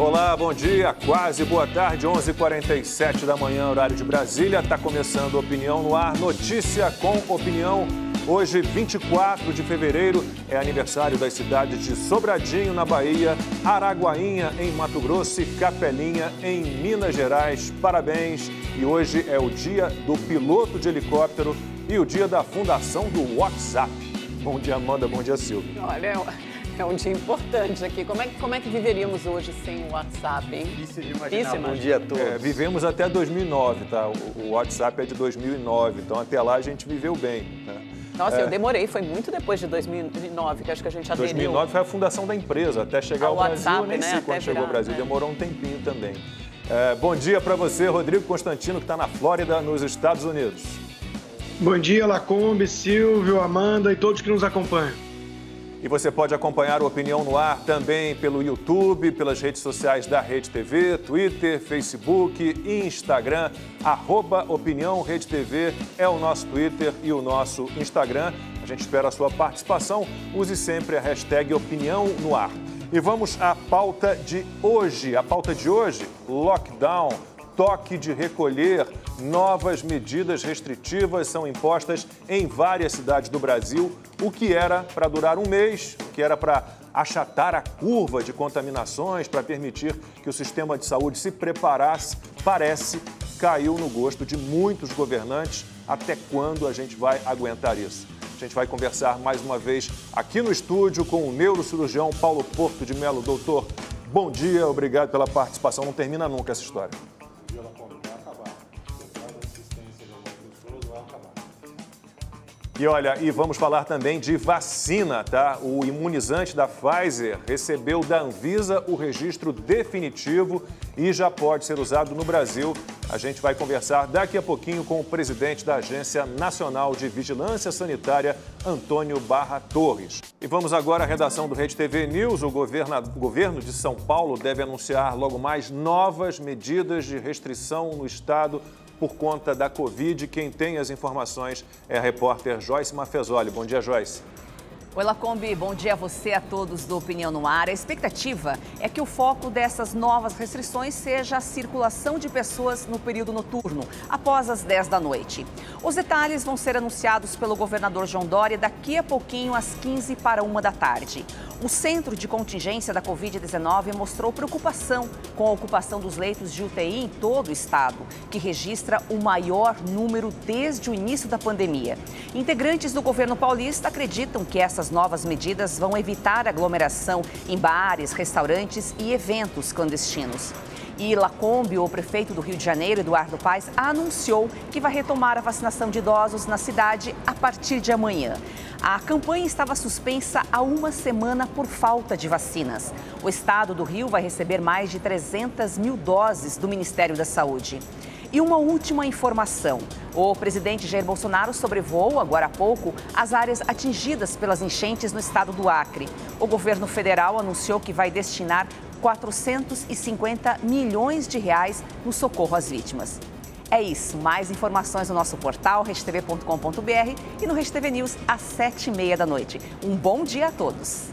Olá, bom dia, quase boa tarde, 11h47 da manhã, horário de Brasília. Está começando Opinião no Ar, notícia com opinião. Hoje, 24 de fevereiro, é aniversário das cidades de Sobradinho, na Bahia, Araguainha, em Mato Grosso e Capelinha, em Minas Gerais. Parabéns! E hoje é o dia do piloto de helicóptero e o dia da fundação do WhatsApp. Bom dia, Amanda. Bom dia, Silvio. Olha, é um dia importante aqui. Como é que viveríamos hoje sem o WhatsApp, hein? Difícil de imaginar. Bom dia a todos. Vivemos até 2009, tá? O WhatsApp é de 2009, então até lá a gente viveu bem, né? Nossa, eu demorei, foi muito depois de 2009 que acho que a gente aderiu. 2009 foi a fundação da empresa, até chegar ao Brasil, WhatsApp, nem sei quando chegou ao Brasil, demorou um tempinho também. Bom dia para você, Rodrigo Constantino, que está na Flórida, nos Estados Unidos. Bom dia, Lacombe, Silvio, Amanda e todos que nos acompanham. E você pode acompanhar o Opinião no Ar também pelo YouTube, pelas redes sociais da Rede TV, Twitter, Facebook e Instagram. @Opinião Rede TV é o nosso Twitter e o nosso Instagram. A gente espera a sua participação. Use sempre a hashtag Opinião no Ar. E vamos à pauta de hoje. A pauta de hoje, lockdown, toque de recolher, novas medidas restritivas são impostas em várias cidades do Brasil, o que era para durar um mês, o que era para achatar a curva de contaminações, para permitir que o sistema de saúde se preparasse, parece, caiu no gosto de muitos governantes. Até quando a gente vai aguentar isso? A gente vai conversar mais uma vez aqui no estúdio com o neurocirurgião Paulo Porto de Melo. Doutor, bom dia, obrigado pela participação. Não termina nunca essa história. E olha, e vamos falar também de vacina, tá? O imunizante da Pfizer recebeu da Anvisa o registro definitivo e já pode ser usado no Brasil. A gente vai conversar daqui a pouquinho com o presidente da Agência Nacional de Vigilância Sanitária, Antônio Barra Torres. E vamos agora à redação do Rede TV News. O governo de São Paulo deve anunciar logo mais novas medidas de restrição no estado por conta da Covid. Quem tem as informações é a repórter Joyce Mafezoli. Bom dia, Joyce. Oi, Lacombe. Bom dia a você, a todos do Opinião no Ar. A expectativa é que o foco dessas novas restrições seja a circulação de pessoas no período noturno, após as 10 da noite. Os detalhes vão ser anunciados pelo governador João Dória daqui a pouquinho, às 15 para 1 da tarde. O Centro de Contingência da Covid-19 mostrou preocupação com a ocupação dos leitos de UTI em todo o estado, que registra o maior número desde o início da pandemia. Integrantes do governo paulista acreditam que essas novas medidas vão evitar aglomeração em bares, restaurantes e eventos clandestinos. E Lacombe, o prefeito do Rio de Janeiro, Eduardo Paes, anunciou que vai retomar a vacinação de idosos na cidade a partir de amanhã. A campanha estava suspensa há uma semana por falta de vacinas. O estado do Rio vai receber mais de 300 mil doses do Ministério da Saúde. E uma última informação. O presidente Jair Bolsonaro sobrevoou, agora há pouco, as áreas atingidas pelas enchentes no estado do Acre. O governo federal anunciou que vai destinar 450 milhões de reais no socorro às vítimas. É isso. Mais informações no nosso portal, redetv.com.br e no Rede TV News às 7h30 da noite. Um bom dia a todos.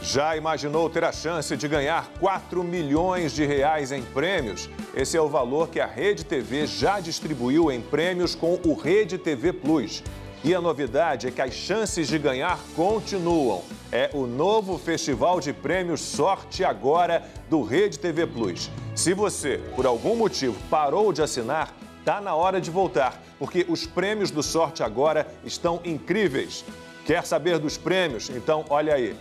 Já imaginou ter a chance de ganhar 4 milhões de reais em prêmios? Esse é o valor que a Rede TV já distribuiu em prêmios com o Rede TV Plus. E a novidade é que as chances de ganhar continuam. É o novo Festival de Prêmios Sorte Agora do Rede TV Plus. Se você, por algum motivo, parou de assinar, tá na hora de voltar, porque os prêmios do Sorte Agora estão incríveis. Quer saber dos prêmios? Então, olha aí.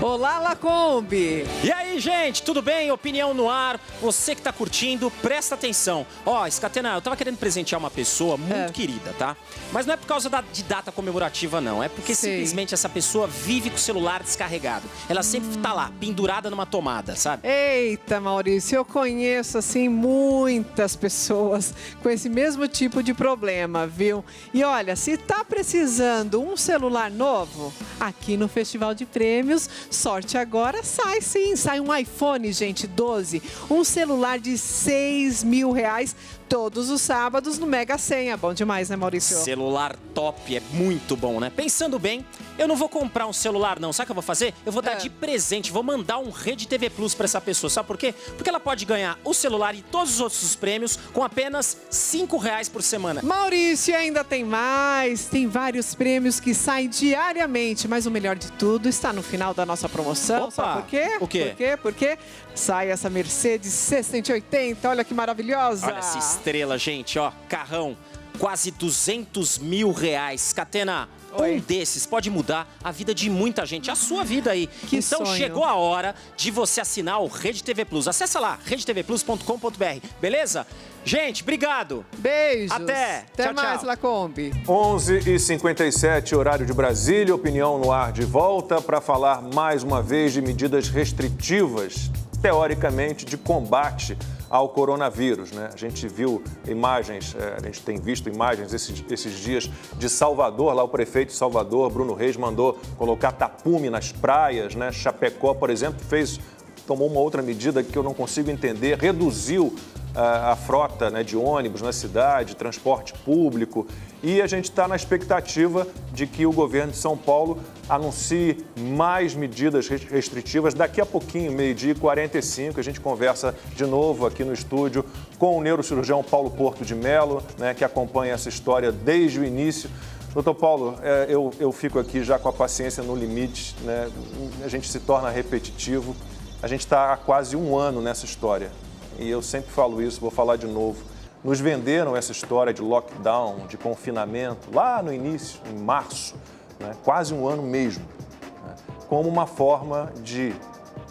Olá, Lacombe! E aí, gente, tudo bem? Opinião no Ar. Você que tá curtindo, presta atenção. Ó, Scatena, eu tava querendo presentear uma pessoa muito querida, tá? Mas não é por causa de data comemorativa, não. É porque simplesmente essa pessoa vive com o celular descarregado. Ela sempre tá lá, pendurada numa tomada, sabe? Eita, Maurício, eu conheço, assim, muitas pessoas com esse mesmo tipo de problema, viu? E olha, se tá precisando um celular novo, aqui no Festival de Prêmios prêmios. Sorte agora, sai sim, sai um iPhone, gente, 12. Um celular de R$6.000 todos os sábados no Mega Senha. Bom demais, né, Maurício? Celular top, é muito bom, né? Pensando bem, eu não vou comprar um celular, não. Sabe o que eu vou fazer? Eu vou dar de presente, vou mandar um Rede TV Plus pra essa pessoa. Sabe por quê? Porque ela pode ganhar o celular e todos os outros prêmios com apenas R$5 por semana. Maurício, ainda tem mais. Tem vários prêmios que saem diariamente, mas o melhor de tudo está no final da nossa promoção. Opa! Sabe por quê? O quê? Por quê? Porque sai essa Mercedes C180. Olha que maravilhosa. Olha essa estrela, gente, ó, carrão, quase R$200.000. Catena, um desses pode mudar a vida de muita gente, a sua vida aí. Que então sonho. chegou a hora de você assinar o Rede TV Plus. Acessa lá, redetvplus.com.br, beleza? Gente, obrigado. Beijos. Até tchau, mais, tchau. Lacombe. 11h57, horário de Brasília, Opinião no Ar de volta para falar mais uma vez de medidas restritivas, teoricamente de combate ao coronavírus, né? A gente viu imagens, a gente tem visto imagens esses dias de Salvador, lá o prefeito de Salvador, Bruno Reis, mandou colocar tapume nas praias, né? Chapecó, por exemplo, tomou uma outra medida que eu não consigo entender, reduziu a frota, né, de ônibus na cidade, transporte público, e a gente está na expectativa de que o governo de São Paulo anuncie mais medidas restritivas. Daqui a pouquinho, 12h45, a gente conversa de novo aqui no estúdio com o neurocirurgião Paulo Porto de Mello, né, que acompanha essa história desde o início. Doutor Paulo, eu fico aqui já com a paciência no limite, né? A gente se torna repetitivo. A gente está há quase um ano nessa história. E eu sempre falo isso, vou falar de novo. Nos venderam essa história de lockdown, de confinamento, lá no início, em março, né, quase um ano mesmo, né, como uma forma de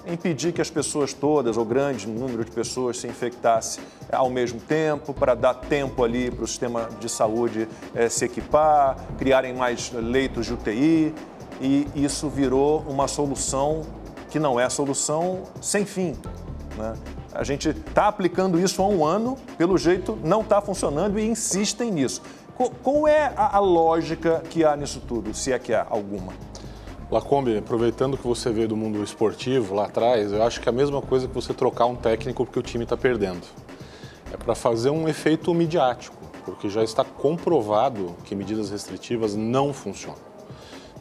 impedir que as pessoas todas, ou grande número de pessoas, se infectasse ao mesmo tempo, para dar tempo ali para o sistema de saúde se equipar, criarem mais leitos de UTI, e isso virou uma solução que não é solução sem fim, né? A gente está aplicando isso há um ano, pelo jeito não está funcionando e insistem nisso. Qual é a lógica que há nisso tudo, se é que há alguma? Lacombe, aproveitando que você veio do mundo esportivo lá atrás, eu acho que é a mesma coisa que você trocar um técnico porque o time está perdendo. É para fazer um efeito midiático, porque já está comprovado que medidas restritivas não funcionam.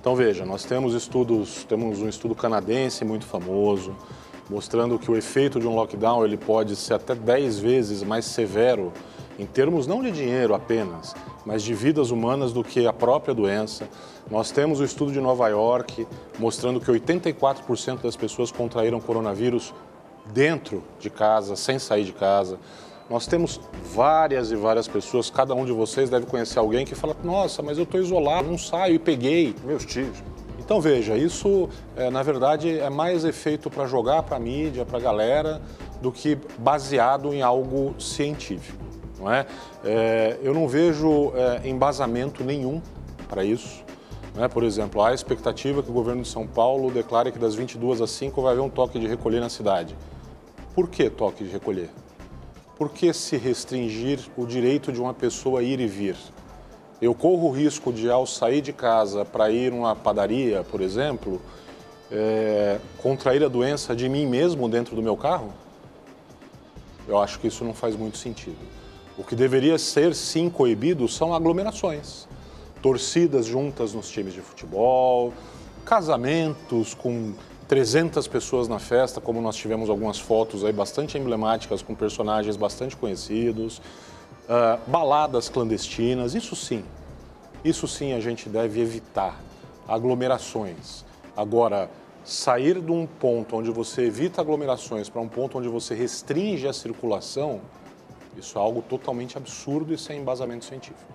Então veja, nós temos um estudo canadense muito famoso, mostrando que o efeito de um lockdown ele pode ser até 10 vezes mais severo, em termos não de dinheiro apenas, mas de vidas humanas do que a própria doença. Nós temos o estudo de Nova York, mostrando que 84% das pessoas contraíram coronavírus dentro de casa, sem sair de casa. Nós temos várias e várias pessoas, cada um de vocês deve conhecer alguém que fala, nossa, mas eu estou isolado, não saio e peguei. Meus tios. Então veja, isso na verdade é mais efeito para jogar para a mídia, para a galera, do que baseado em algo científico, não é? Eu não vejo embasamento nenhum para isso, não é? Por exemplo, há a expectativa que o governo de São Paulo declare que das 22 às 5 vai haver um toque de recolher na cidade. Por que toque de recolher? Por que se restringir o direito de uma pessoa ir e vir? Eu corro o risco de, ao sair de casa para ir numa padaria, por exemplo, contrair a doença de mim mesmo dentro do meu carro? Eu acho que isso não faz muito sentido. O que deveria ser, sim, coibido são aglomerações. Torcidas juntas nos times de futebol, casamentos com 300 pessoas na festa, como nós tivemos algumas fotos aí bastante emblemáticas com personagens bastante conhecidos. Baladas clandestinas, isso sim a gente deve evitar, aglomerações. Agora, sair de um ponto onde você evita aglomerações para um ponto onde você restringe a circulação, isso é algo totalmente absurdo e sem embasamento científico.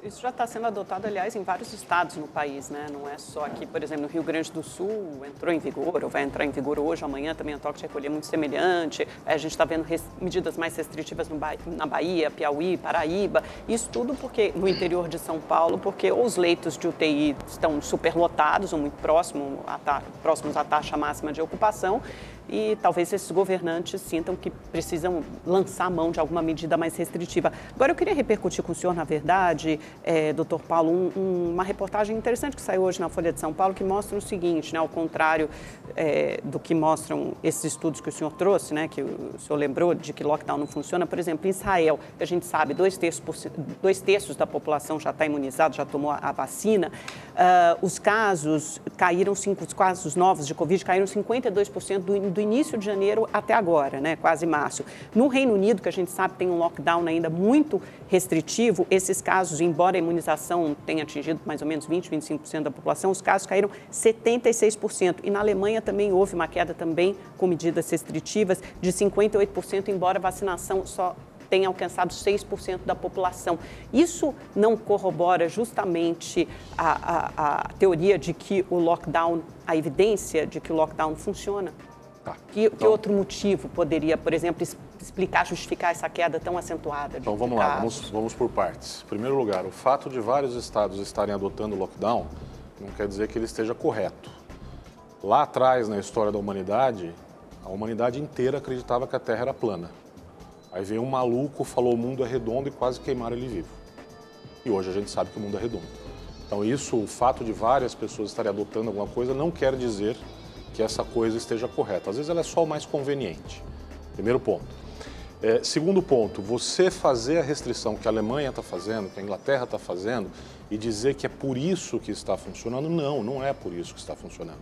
Isso já está sendo adotado, aliás, em vários estados no país, né? Não é só aqui, por exemplo, no Rio Grande do Sul, entrou em vigor, ou vai entrar em vigor hoje, amanhã também o toque de recolher muito semelhante. A gente está vendo medidas mais restritivas na Bahia, Piauí, Paraíba. Isso tudo porque no interior de São Paulo, porque os leitos de UTI estão superlotados ou muito próximos à taxa máxima de ocupação. E talvez esses governantes sintam que precisam lançar a mão de alguma medida mais restritiva. Agora, eu queria repercutir com o senhor, na verdade, hoje, doutor Paulo, uma reportagem interessante que saiu hoje na Folha de São Paulo, que mostra o seguinte, né, ao contrário do que mostram esses estudos que o senhor trouxe, né, que o senhor lembrou de que lockdown não funciona. Por exemplo, em Israel, a gente sabe, 2/3 da população já está imunizado, já tomou a vacina. Os casos novos de Covid caíram 52% do início de janeiro até agora, né, quase março. No Reino Unido, que a gente sabe tem um lockdown ainda muito restritivo, esses casos, embora a imunização tenha atingido mais ou menos 20-25% da população, os casos caíram 76%. E na Alemanha também houve uma queda também com medidas restritivas de 58%, embora a vacinação só tenha alcançado 6% da população. Isso não corrobora justamente a teoria de que o lockdown, a evidência de que o lockdown funciona? Tá. Que outro motivo poderia, por exemplo, justificar essa queda tão acentuada? Então vamos lá, vamos por partes. Em primeiro lugar, o fato de vários estados estarem adotando o lockdown não quer dizer que ele esteja correto. Lá atrás, na história da humanidade, a humanidade inteira acreditava que a Terra era plana. Aí veio um maluco, falou o mundo é redondo e quase queimaram ele vivo. E hoje a gente sabe que o mundo é redondo. Então isso, o fato de várias pessoas estarem adotando alguma coisa não quer dizer que essa coisa esteja correta. Às vezes ela é só o mais conveniente. Primeiro ponto. Segundo ponto, você fazer a restrição que a Alemanha está fazendo, que a Inglaterra está fazendo, e dizer que é por isso que está funcionando, não é por isso que está funcionando.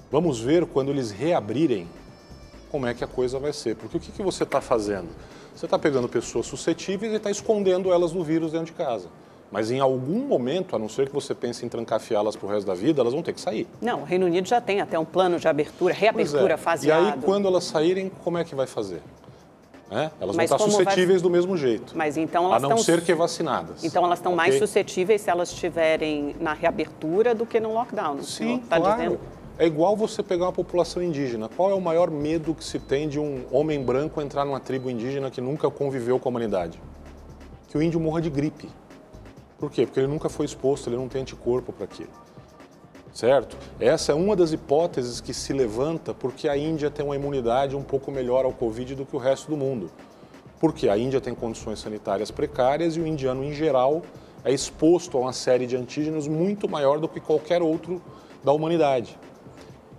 Vamos ver quando eles reabrirem como é que a coisa vai ser. Porque o que você está fazendo? Você está pegando pessoas suscetíveis e está escondendo elas do vírus dentro de casa. Mas em algum momento, a não ser que você pense em trancafiá-las para o resto da vida, elas vão ter que sair. Não, o Reino Unido já tem até um plano de reabertura faseado. E aí, quando elas saírem, como é que vai fazer? Elas vão estar suscetíveis do mesmo jeito, mas então elas a não ser que vacinadas. Então elas estão mais suscetíveis se elas estiverem na reabertura do que no lockdown. Sim, claro. Dizendo? É igual você pegar uma população indígena. Qual é o maior medo que se tem de um homem branco entrar numa tribo indígena que nunca conviveu com a humanidade? Que o índio morra de gripe. Por quê? Porque ele nunca foi exposto, ele não tem anticorpo para aquilo. Certo? Essa é uma das hipóteses que se levanta porque a Índia tem uma imunidade um pouco melhor ao Covid do que o resto do mundo. Porque a Índia tem condições sanitárias precárias e o indiano, em geral, é exposto a uma série de antígenos muito maior do que qualquer outro da humanidade.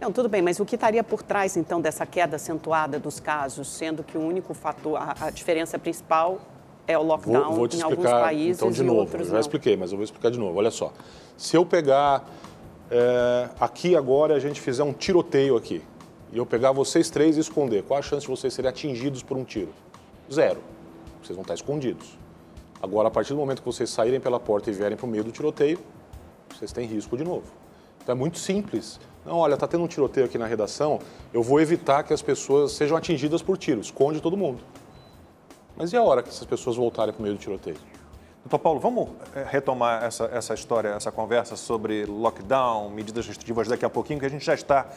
Não, tudo bem, mas o que estaria por trás, então, dessa queda acentuada dos casos, sendo que o único fator, a diferença principal é o lockdown vou te em explicar, alguns países então, de novo, outros já expliquei, mas eu vou explicar de novo. Olha só, se eu pegar aqui agora, a gente fizer um tiroteio aqui, e eu pegar vocês três e esconder, qual a chance de vocês serem atingidos por um tiro? 0. Vocês vão estar escondidos. Agora, a partir do momento que vocês saírem pela porta e vierem para o meio do tiroteio, vocês têm risco de novo. Então é muito simples. Não, olha, está tendo um tiroteio aqui na redação, eu vou evitar que as pessoas sejam atingidas por tiro, esconde todo mundo. Mas e a hora que essas pessoas voltarem para o meio do tiroteio? Doutor Paulo, vamos retomar essa história, essa conversa sobre lockdown, medidas restritivas daqui a pouquinho, que a gente já está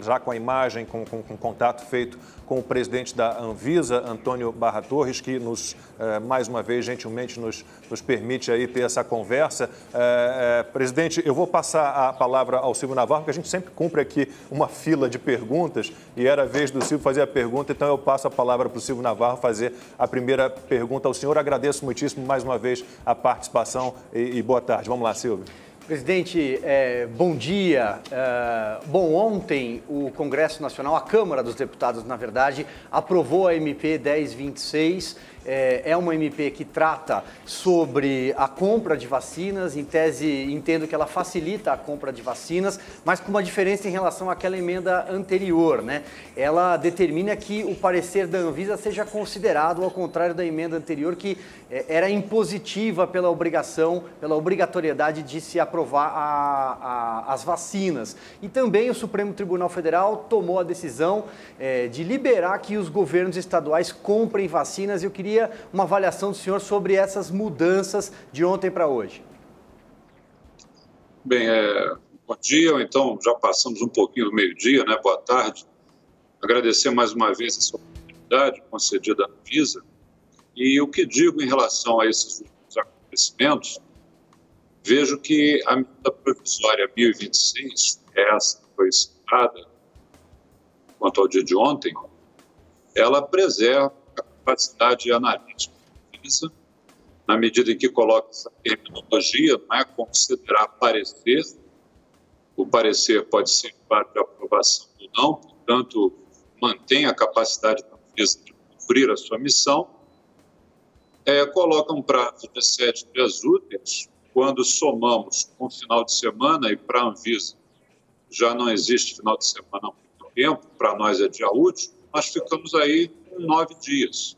já com a imagem, com contato feito com o presidente da Anvisa, Antônio Barra Torres, que mais uma vez, gentilmente, nos permite aí ter essa conversa. Presidente, eu vou passar a palavra ao Silvio Navarro, porque a gente sempre cumpre aqui uma fila de perguntas, e era a vez do Silvio fazer a pergunta, então eu passo a palavra para o Silvio Navarro fazer a primeira pergunta ao senhor. Agradeço muitíssimo mais uma vez a participação e boa tarde. Vamos lá, Silvio. Presidente, bom dia. Bom, ontem o Congresso Nacional, a Câmara dos Deputados, na verdade, aprovou a MP 1026. É uma MP que trata sobre a compra de vacinas. Em tese, entendo que ela facilita a compra de vacinas, mas com uma diferença em relação àquela emenda anterior, né? Ela determina que o parecer da Anvisa seja considerado, ao contrário da emenda anterior, que era impositiva pela obrigatoriedade de se aprovar as vacinas. E também o Supremo Tribunal Federal tomou a decisão de liberar que os governos estaduais comprem vacinas. Eu queria uma avaliação do senhor sobre essas mudanças de ontem para hoje. Bem, bom dia, então já passamos um pouquinho do meio-dia, né? Boa tarde. Agradecer mais uma vez essa oportunidade concedida à Anvisa. E o que digo em relação a esses últimos acontecimentos, vejo que a medida provisória 1026, essa que foi citada quanto ao dia de ontem, ela preserva a capacidade analítica da Anvisa na medida em que coloca essa terminologia, não é? Considerar parecer. O parecer pode ser parte de aprovação ou não, portanto, mantém a capacidade da Anvisa de cumprir a sua missão. Coloca um prazo de 7 dias úteis, quando somamos com o final de semana, e para a Anvisa já não existe final de semana há muito tempo, para nós é dia útil, nós ficamos aí com 9 dias.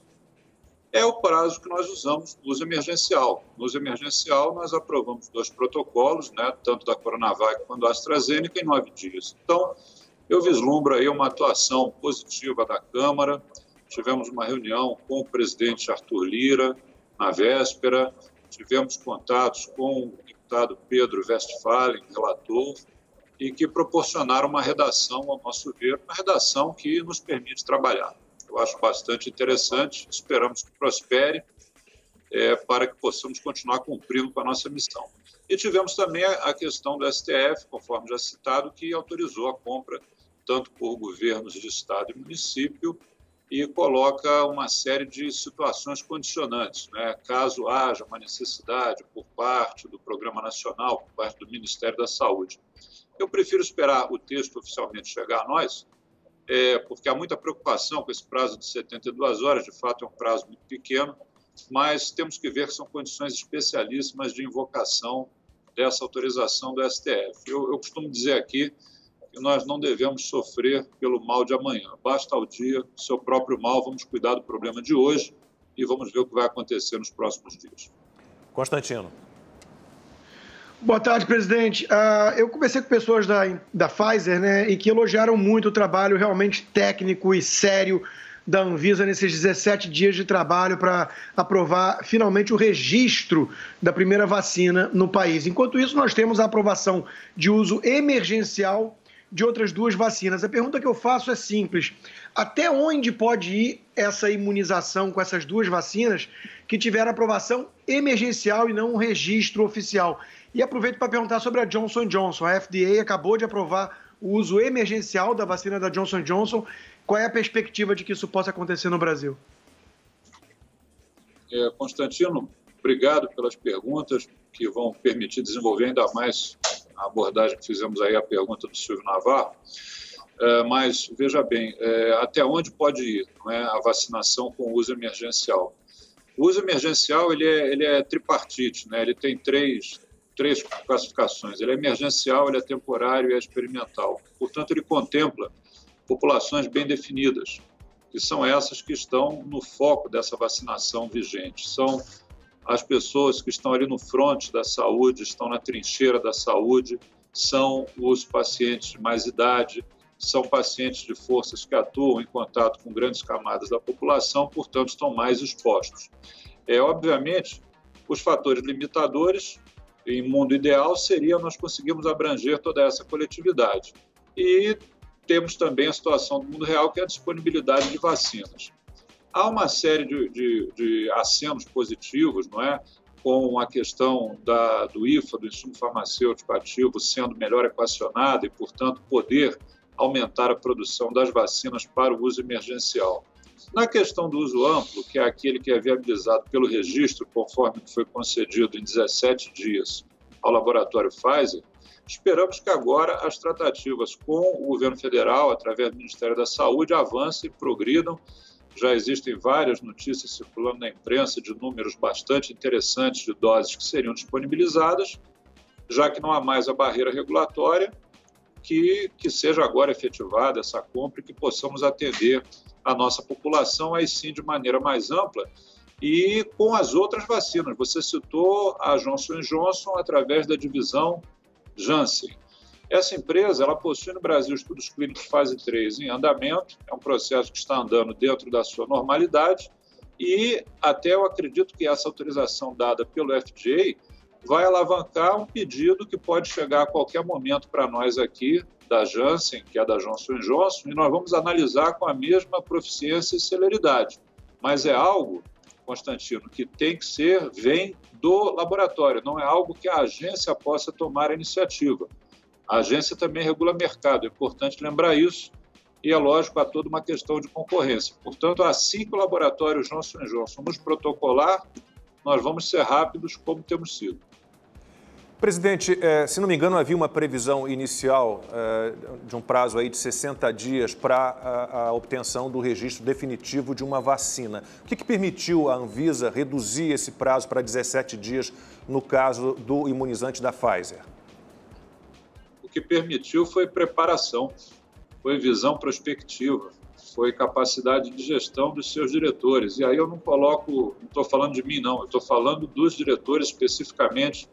É o prazo que nós usamos no uso emergencial. No uso emergencial, nós aprovamos 2 protocolos, né, tanto da Coronavac quanto da AstraZeneca, em 9 dias. Então, eu vislumbro aí uma atuação positiva da Câmara. Tivemos uma reunião com o presidente Arthur Lira na véspera, tivemos contatos com o deputado Pedro Westphalen, relator, e que proporcionaram uma redação, ao nosso ver, uma redação que nos permite trabalhar. Eu acho bastante interessante, esperamos que prospere para que possamos continuar cumprindo com a nossa missão. E tivemos também a questão do STF, conforme já citado, que autorizou a compra tanto por governos de estado e município e coloca uma série de situações condicionantes, né? Caso haja uma necessidade por parte do Programa Nacional, por parte do Ministério da Saúde. Eu prefiro esperar o texto oficialmente chegar a nós, porque há muita preocupação com esse prazo de 72 horas, de fato é um prazo muito pequeno, mas temos que ver que são condições especialíssimas de invocação dessa autorização do STF. Eu costumo dizer aqui que nós não devemos sofrer pelo mal de amanhã. Basta ao dia o seu próprio mal, vamos cuidar do problema de hoje e vamos ver o que vai acontecer nos próximos dias. Constantino. Boa tarde, presidente. Eu conversei com pessoas da Pfizer, né, e que elogiaram muito o trabalho realmente técnico e sério da Anvisa nesses 17 dias de trabalho para aprovar finalmente o registro da primeira vacina no país. Enquanto isso, nós temos a aprovação de uso emergencial de outras 2 vacinas. A pergunta que eu faço é simples: até onde pode ir essa imunização com essas 2 vacinas que tiveram aprovação emergencial e não um registro oficial? E aproveito para perguntar sobre a Johnson & Johnson. A FDA acabou de aprovar o uso emergencial da vacina da Johnson & Johnson. Qual é a perspectiva de que isso possa acontecer no Brasil? Constantino, obrigado pelas perguntas que vão permitir desenvolver ainda mais a abordagem que fizemos aí, a pergunta do Silvio Navarro. Mas, veja bem, até onde pode ir, não é, a vacinação com o uso emergencial? O uso emergencial ele é tripartite, né? Ele tem três classificações. Ele é emergencial, ele é temporário e é experimental. Portanto, ele contempla populações bem definidas, que são essas que estão no foco dessa vacinação vigente. São as pessoas que estão ali no fronte da saúde, estão na trincheira da saúde, são os pacientes de mais idade, são pacientes de forças que atuam em contato com grandes camadas da população, portanto, estão mais expostos. Obviamente, os fatores limitadores, em mundo ideal, seria nós conseguirmos abranger toda essa coletividade. E temos também a situação do mundo real, que é a disponibilidade de vacinas. Há uma série de acenos positivos, não é? Com a questão do IFA, do insumo farmacêutico ativo, sendo melhor equacionada e, portanto, poder aumentar a produção das vacinas para o uso emergencial. Na questão do uso amplo, que é aquele que é viabilizado pelo registro, conforme foi concedido em 17 dias ao laboratório Pfizer, esperamos que agora as tratativas com o governo federal, através do Ministério da Saúde, avancem e progridam. Já existem várias notícias circulando na imprensa de números bastante interessantes de doses que seriam disponibilizadas, já que não há mais a barreira regulatória, que seja agora efetivada essa compra e que possamos atender a nossa população, aí sim de maneira mais ampla, e com as outras vacinas. Você citou a Johnson & Johnson através da divisão Janssen. Essa empresa ela possui no Brasil estudos clínicos fase 3 em andamento, é um processo que está andando dentro da sua normalidade e até eu acredito que essa autorização dada pelo FDA vai alavancar um pedido que pode chegar a qualquer momento para nós aqui, da Janssen, que é da Johnson & Johnson, e nós vamos analisar com a mesma proficiência e celeridade. Mas é algo, Constantino, que tem que vem do laboratório, não é algo que a agência possa tomar a iniciativa. A agência também regula mercado, é importante lembrar isso, e é lógico, há toda uma questão de concorrência. Portanto, assim que o laboratório Johnson & Johnson nos protocolar, nós vamos ser rápidos como temos sido. Presidente, se não me engano, havia uma previsão inicial de um prazo aí de 60 dias para a obtenção do registro definitivo de uma vacina. O que permitiu a Anvisa reduzir esse prazo para 17 dias no caso do imunizante da Pfizer? O que permitiu foi preparação, foi visão prospectiva, foi capacidade de gestão dos seus diretores. E aí eu não estou falando de mim, não, eu estou falando dos diretores especificamente,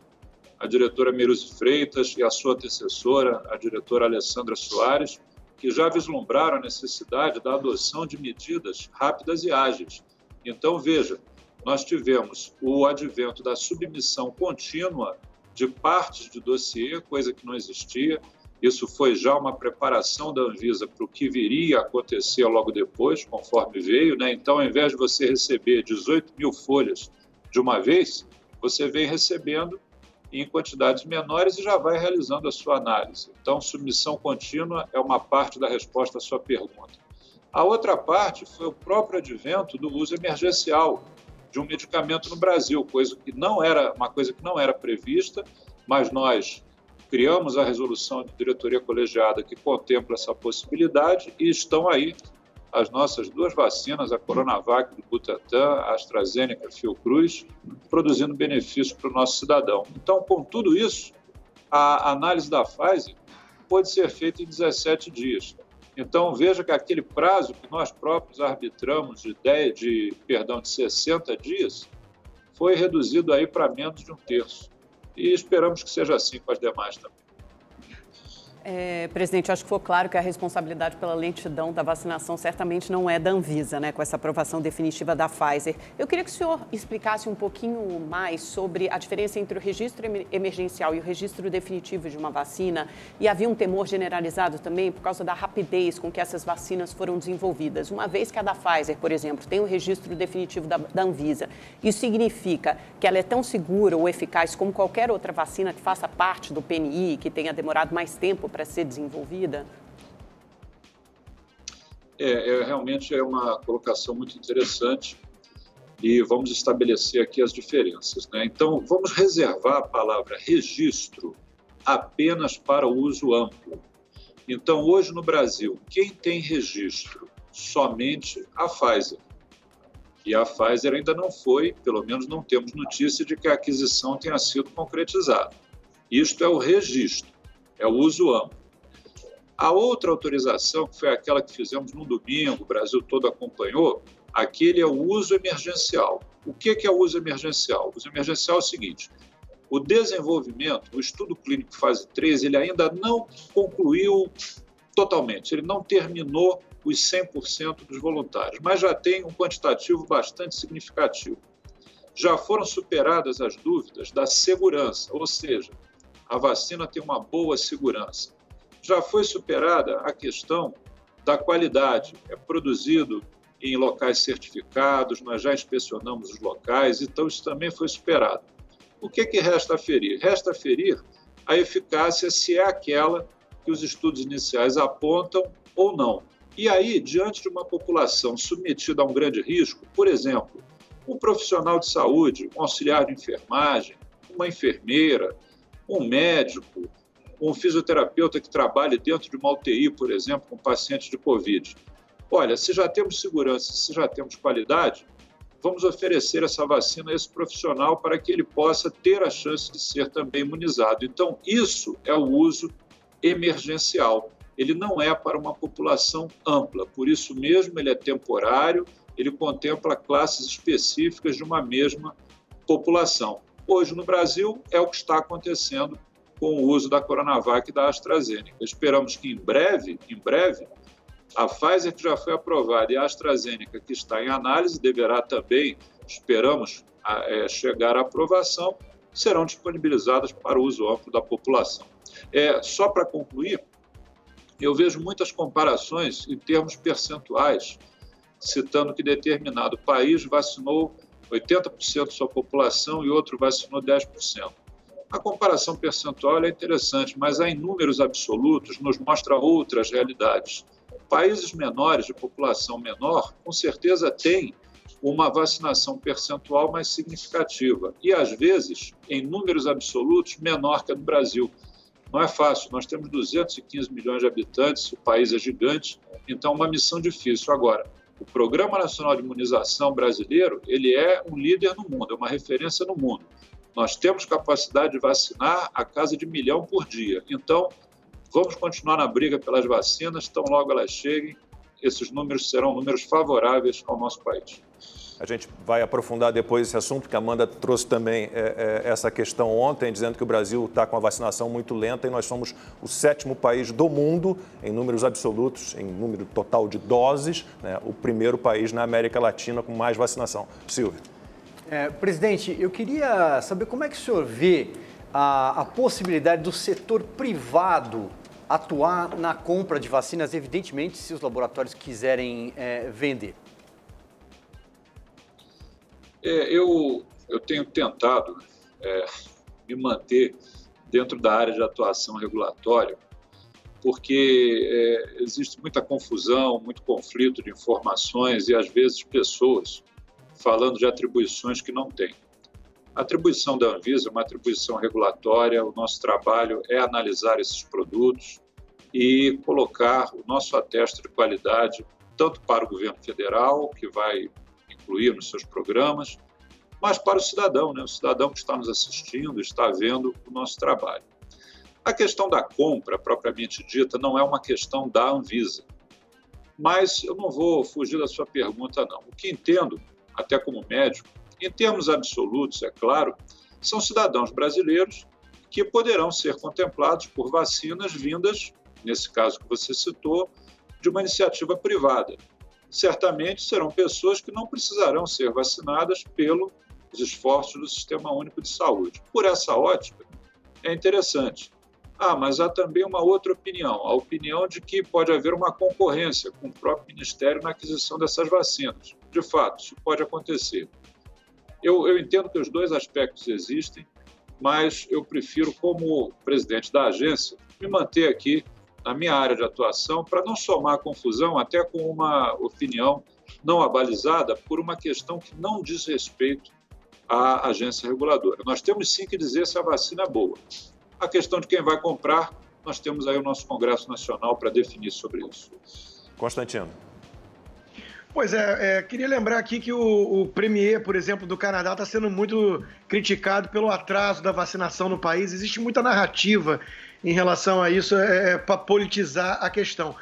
a diretora Meruzi Freitas e a sua antecessora, a diretora Alessandra Soares, que já vislumbraram a necessidade da adoção de medidas rápidas e ágeis. Então, veja, nós tivemos o advento da submissão contínua de partes de dossiê, coisa que não existia. Isso foi já uma preparação da Anvisa para o que viria a acontecer logo depois, conforme veio, né? Então, ao invés de você receber 18 mil folhas de uma vez, você vem recebendo em quantidades menores e já vai realizando a sua análise. Então, submissão contínua é uma parte da resposta à sua pergunta. A outra parte foi o próprio advento do uso emergencial de um medicamento no Brasil, uma coisa que não era prevista, mas nós criamos a resolução de diretoria colegiada que contempla essa possibilidade e estão aí as nossas duas vacinas, a Coronavac do Butantan, a AstraZeneca Fiocruz, produzindo benefício para o nosso cidadão. Então, com tudo isso, a análise da Pfizer pode ser feita em 17 dias. Então, veja que aquele prazo que nós próprios arbitramos de 60 dias foi reduzido aí para menos de um terço. E esperamos que seja assim com as demais também. Presidente, acho que ficou claro que a responsabilidade pela lentidão da vacinação certamente não é da Anvisa, né, com essa aprovação definitiva da Pfizer. Eu queria que o senhor explicasse um pouquinho mais sobre a diferença entre o registro emergencial e o registro definitivo de uma vacina. E havia um temor generalizado também por causa da rapidez com que essas vacinas foram desenvolvidas. Uma vez que a da Pfizer, por exemplo, tem o registro definitivo da Anvisa, isso significa que ela é tão segura ou eficaz como qualquer outra vacina que faça parte do PNI, que tenha demorado mais tempo para ser desenvolvida? Realmente é uma colocação muito interessante e vamos estabelecer aqui as diferenças, né? Então, vamos reservar a palavra registro apenas para o uso amplo. Então, hoje no Brasil, quem tem registro? Somente a Pfizer. E a Pfizer ainda não foi, pelo menos não temos notícia de que a aquisição tenha sido concretizada. Isto é o registro. É o uso amplo. A outra autorização, que foi aquela que fizemos no domingo, o Brasil todo acompanhou, aquele é o uso emergencial. O que é o uso emergencial? O uso emergencial é o seguinte: o desenvolvimento, o estudo clínico fase 3, ele ainda não concluiu totalmente, ele não terminou os 100% dos voluntários, mas já tem um quantitativo bastante significativo. Já foram superadas as dúvidas da segurança, ou seja, a vacina tem uma boa segurança. Já foi superada a questão da qualidade. É produzido em locais certificados, nós já inspecionamos os locais, então isso também foi superado. O que resta aferir? Resta aferir a eficácia, se é aquela que os estudos iniciais apontam ou não. E aí, diante de uma população submetida a um grande risco, por exemplo, um profissional de saúde, um auxiliar de enfermagem, uma enfermeira, um médico, um fisioterapeuta que trabalhe dentro de uma UTI, por exemplo, com pacientes de Covid. Olha, se já temos segurança, se já temos qualidade, vamos oferecer essa vacina a esse profissional para que ele possa ter a chance de ser também imunizado. Então, isso é o uso emergencial. Ele não é para uma população ampla, por isso mesmo ele é temporário, ele contempla classes específicas de uma mesma população. Hoje, no Brasil, é o que está acontecendo com o uso da Coronavac e da AstraZeneca. Esperamos que em breve, a Pfizer, que já foi aprovada, e a AstraZeneca, que está em análise, deverá também, esperamos, chegar à aprovação, serão disponibilizadas para o uso amplo da população. Só para concluir, eu vejo muitas comparações em termos percentuais, citando que determinado país vacinou 80% da sua população e outro vacinou 10%. A comparação percentual é interessante, mas em números absolutos nos mostra outras realidades. Países menores, de população menor, com certeza têm uma vacinação percentual mais significativa e, às vezes, em números absolutos, menor que a do Brasil. Não é fácil, nós temos 215 milhões de habitantes, o país é gigante, então é uma missão difícil. Agora, o Programa Nacional de Imunização brasileiro, ele é um líder no mundo, é uma referência no mundo. Nós temos capacidade de vacinar a casa de 1 milhão por dia. Então, vamos continuar na briga pelas vacinas, tão logo elas cheguem, esses números serão números favoráveis ao nosso país. A gente vai aprofundar depois esse assunto, porque a Amanda trouxe também essa questão ontem, dizendo que o Brasil está com a vacinação muito lenta e nós somos o 7º país do mundo, em números absolutos, em número total de doses, né, o primeiro país na América Latina com mais vacinação. Silvio. Presidente, eu queria saber como é que o senhor vê a possibilidade do setor privado atuar na compra de vacinas, evidentemente, se os laboratórios quiserem vender. Eu tenho tentado me manter dentro da área de atuação regulatória, porque existe muita confusão, muito conflito de informações e, às vezes, pessoas falando de atribuições que não têm. A atribuição da Anvisa é uma atribuição regulatória, o nosso trabalho é analisar esses produtos e colocar o nosso atesto de qualidade tanto para o governo federal, que vai incluir nos seus programas, mas para o cidadão, né? O cidadão que está nos assistindo, está vendo o nosso trabalho. A questão da compra, propriamente dita, não é uma questão da Anvisa, mas eu não vou fugir da sua pergunta, não. O que entendo, até como médico, em termos absolutos, é claro, são cidadãos brasileiros que poderão ser contemplados por vacinas vindas, nesse caso que você citou, de uma iniciativa privada. Certamente serão pessoas que não precisarão ser vacinadas pelos esforços do Sistema Único de Saúde. Por essa ótica, é interessante. Mas há também uma outra opinião, a opinião de que pode haver uma concorrência com o próprio Ministério na aquisição dessas vacinas. De fato, isso pode acontecer. Eu entendo que os dois aspectos existem, mas eu prefiro, como presidente da agência, me manter aqui na minha área de atuação para não somar confusão até com uma opinião não abalizada por uma questão que não diz respeito à agência reguladora. Nós temos sim que dizer se a vacina é boa. A questão de quem vai comprar, nós temos aí o nosso Congresso Nacional para definir sobre isso. Constantino. Pois queria lembrar aqui que o premier, por exemplo, do Canadá está sendo muito criticado pelo atraso da vacinação no país. Existe muita narrativa em relação a isso para politizar a questão.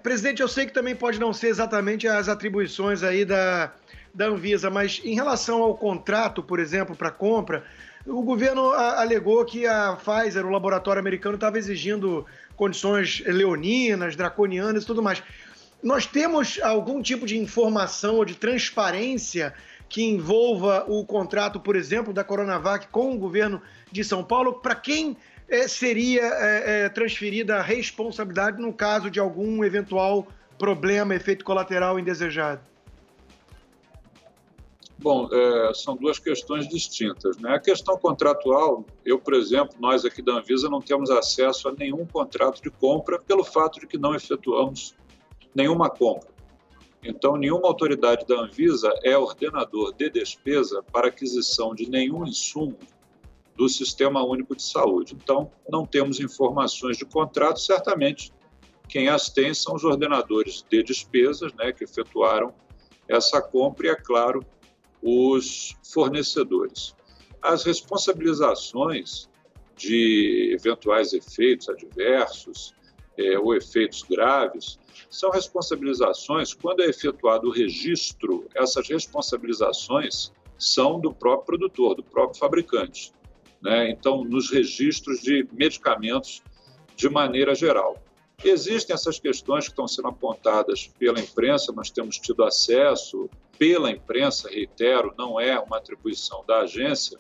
Presidente, eu sei que também pode não ser exatamente as atribuições aí da Anvisa, mas em relação ao contrato, por exemplo, para compra, o governo alegou que a Pfizer, o laboratório americano, estava exigindo condições leoninas, draconianas e tudo mais. Nós temos algum tipo de informação ou de transparência que envolva o contrato, por exemplo, da Coronavac com o governo de São Paulo? Para quem seria transferida a responsabilidade no caso de algum eventual problema, efeito colateral indesejado? Bom, são duas questões distintas, né? A questão contratual, por exemplo, nós aqui da Anvisa não temos acesso a nenhum contrato de compra pelo fato de que não efetuamos nenhuma compra. Então, nenhuma autoridade da Anvisa é ordenador de despesa para aquisição de nenhum insumo do Sistema Único de Saúde. Então, não temos informações de contrato, certamente quem as tem são os ordenadores de despesas, né, que efetuaram essa compra e, é claro, os fornecedores. As responsabilizações de eventuais efeitos adversos ou efeitos graves são responsabilizações, quando é efetuado o registro, essas responsabilizações são do próprio produtor, do próprio fabricante, né? Então, nos registros de medicamentos de maneira geral. Existem essas questões que estão sendo apontadas pela imprensa, nós temos tido acesso pela imprensa, reitero, não é uma atribuição da agência,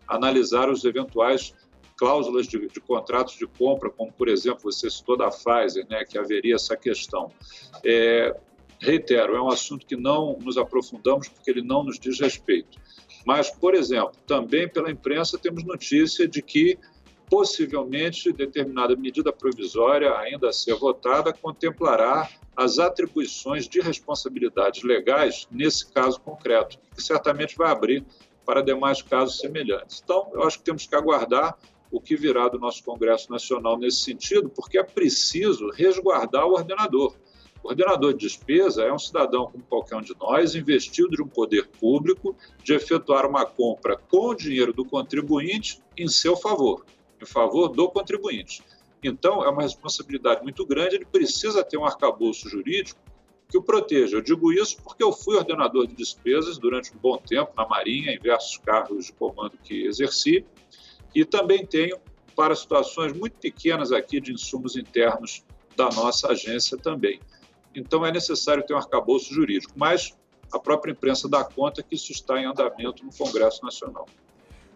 analisar os eventuais cláusulas de contratos de compra, como, por exemplo, você citou da Pfizer, né, que haveria essa questão. Reitero, é um assunto que não nos aprofundamos porque ele não nos diz respeito. Mas, por exemplo, também pela imprensa temos notícia de que possivelmente determinada medida provisória ainda a ser votada contemplará as atribuições de responsabilidades legais nesse caso concreto, que certamente vai abrir para demais casos semelhantes. Então, eu acho que temos que aguardar o que virá do nosso Congresso Nacional nesse sentido, porque é preciso resguardar o ordenador. O ordenador de despesa é um cidadão como qualquer um de nós, investido de um poder público, de efetuar uma compra com o dinheiro do contribuinte em seu favor, em favor do contribuinte. Então, é uma responsabilidade muito grande, ele precisa ter um arcabouço jurídico que o proteja. Eu digo isso porque eu fui ordenador de despesas durante um bom tempo na Marinha, em diversos cargos de comando que exerci, e também tenho para situações muito pequenas aqui de insumos internos da nossa agência também. Então, é necessário ter um arcabouço jurídico, mas a própria imprensa dá conta que isso está em andamento no Congresso Nacional.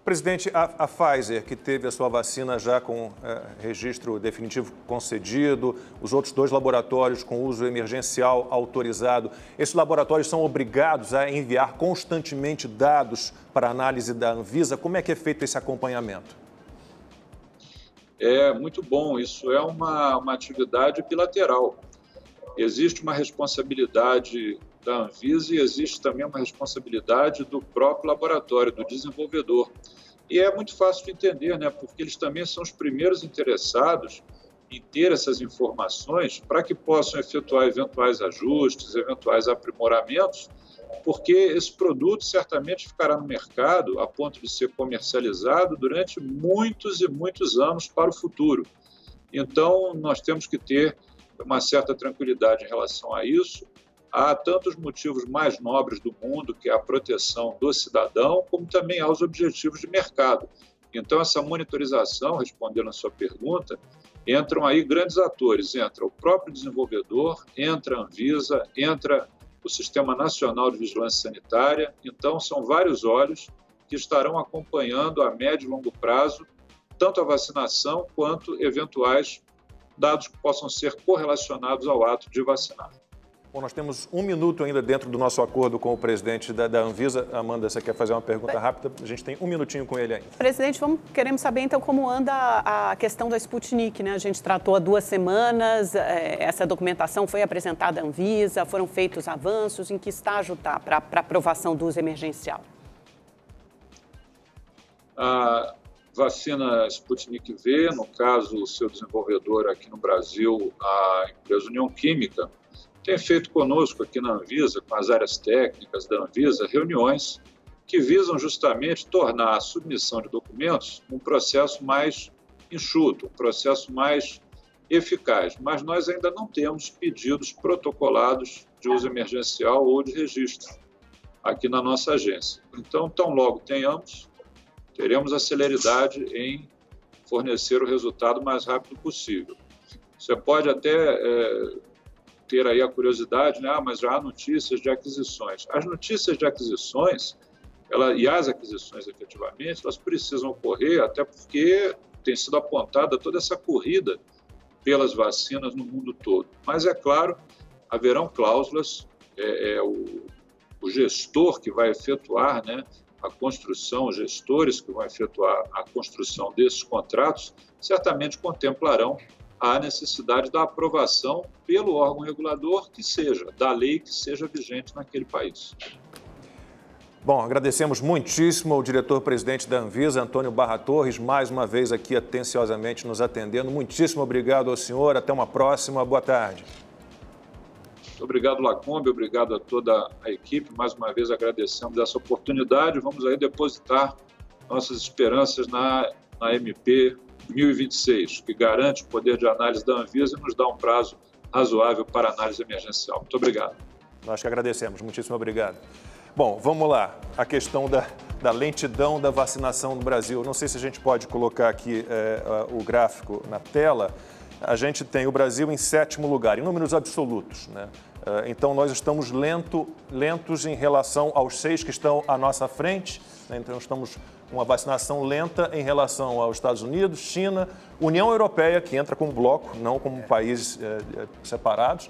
Presidente, a Pfizer, que teve a sua vacina já com registro definitivo concedido, os outros 2 laboratórios com uso emergencial autorizado, esses laboratórios são obrigados a enviar constantemente dados para análise da Anvisa? Como é que é feito esse acompanhamento? É muito bom, isso é uma atividade bilateral. Existe uma responsabilidade da Anvisa e existe também uma responsabilidade do próprio laboratório, do desenvolvedor. E é muito fácil de entender, né? Porque eles também são os primeiros interessados em ter essas informações para que possam efetuar eventuais ajustes, eventuais aprimoramentos, porque esse produto certamente ficará no mercado a ponto de ser comercializado durante muitos e muitos anos para o futuro. Então, nós temos que ter uma certa tranquilidade em relação a isso. Há tantos motivos mais nobres do mundo, que é a proteção do cidadão, como também há os objetivos de mercado. Então, essa monitorização, respondendo a sua pergunta, entram aí grandes atores. Entra o próprio desenvolvedor, entra a Anvisa, entra o Sistema Nacional de Vigilância Sanitária. Então, são vários olhos que estarão acompanhando a médio e longo prazo tanto a vacinação quanto eventuais dados que possam ser correlacionados ao ato de vacinar. Bom, nós temos 1 minuto ainda dentro do nosso acordo com o presidente da Anvisa. Amanda, você quer fazer uma pergunta rápida? A gente tem 1 minutinho com ele ainda. Presidente, queremos saber então como anda a questão da Sputnik, né? A gente tratou há 2 semanas, essa documentação foi apresentada à Anvisa, foram feitos avanços, em que estágio está para aprovação do uso emergencial? A vacina Sputnik V, no caso, o seu desenvolvedor aqui no Brasil, a empresa União Química, tem feito conosco aqui na Anvisa, com as áreas técnicas da Anvisa, reuniões que visam justamente tornar a submissão de documentos um processo mais enxuto, um processo mais eficaz. Mas nós ainda não temos pedidos protocolados de uso emergencial ou de registro aqui na nossa agência. Então, tão logo tenhamos, teremos a celeridade em fornecer o resultado o mais rápido possível. Você pode até ter aí a curiosidade, né? Mas já há notícias de aquisições. As notícias de aquisições, e as aquisições efetivamente, elas precisam ocorrer até porque tem sido apontada toda essa corrida pelas vacinas no mundo todo. Mas, é claro, haverão cláusulas, o gestor que vai efetuar, né, a construção, os gestores que vão efetuar a construção desses contratos, certamente contemplarão a necessidade da aprovação pelo órgão regulador que seja, da lei que seja vigente naquele país. Bom, agradecemos muitíssimo ao diretor-presidente da Anvisa, Antônio Barra Torres, mais uma vez aqui atenciosamente nos atendendo. Muitíssimo obrigado ao senhor, até uma próxima, boa tarde. Muito obrigado, Lacombe, obrigado a toda a equipe, mais uma vez agradecemos essa oportunidade, vamos aí depositar nossas esperanças na MP 1026, que garante o poder de análise da Anvisa e nos dá um prazo razoável para análise emergencial. Muito obrigado. Nós que agradecemos. Muitíssimo obrigado. Bom, vamos lá. A questão da lentidão da vacinação no Brasil. Não sei se a gente pode colocar aqui o gráfico na tela. A gente tem o Brasil em 7º lugar, em números absolutos, né? Então, nós estamos lentos em relação aos 6 que estão à nossa frente, né? Então, estamos com uma vacinação lenta em relação aos Estados Unidos, China, União Europeia, que entra como bloco, não como países separados,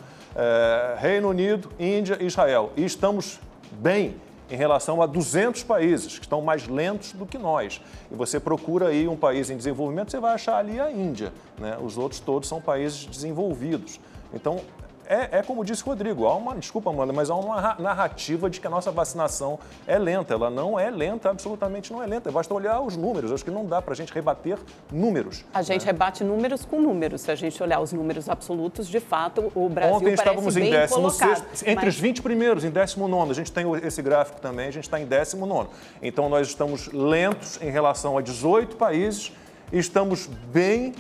Reino Unido, Índia e Israel. E estamos bem em relação a 200 países que estão mais lentos do que nós. E você procura aí um país em desenvolvimento, você vai achar ali a Índia, né? Os outros todos são países desenvolvidos. Então, é como disse o Rodrigo, desculpa, Amanda, mas há uma narrativa de que a nossa vacinação é lenta. Ela não é lenta, absolutamente não é lenta. Basta olhar os números. Acho que não dá para a gente rebater números. A gente rebate números com números. Se a gente olhar os números absolutos, de fato, o Brasil Ontem estávamos parece em bem 16º, colocado. entre os 20 primeiros, em 19º. A gente tem esse gráfico também, a gente está em 19º. Então, nós estamos lentos em relação a 18 países. E estamos bem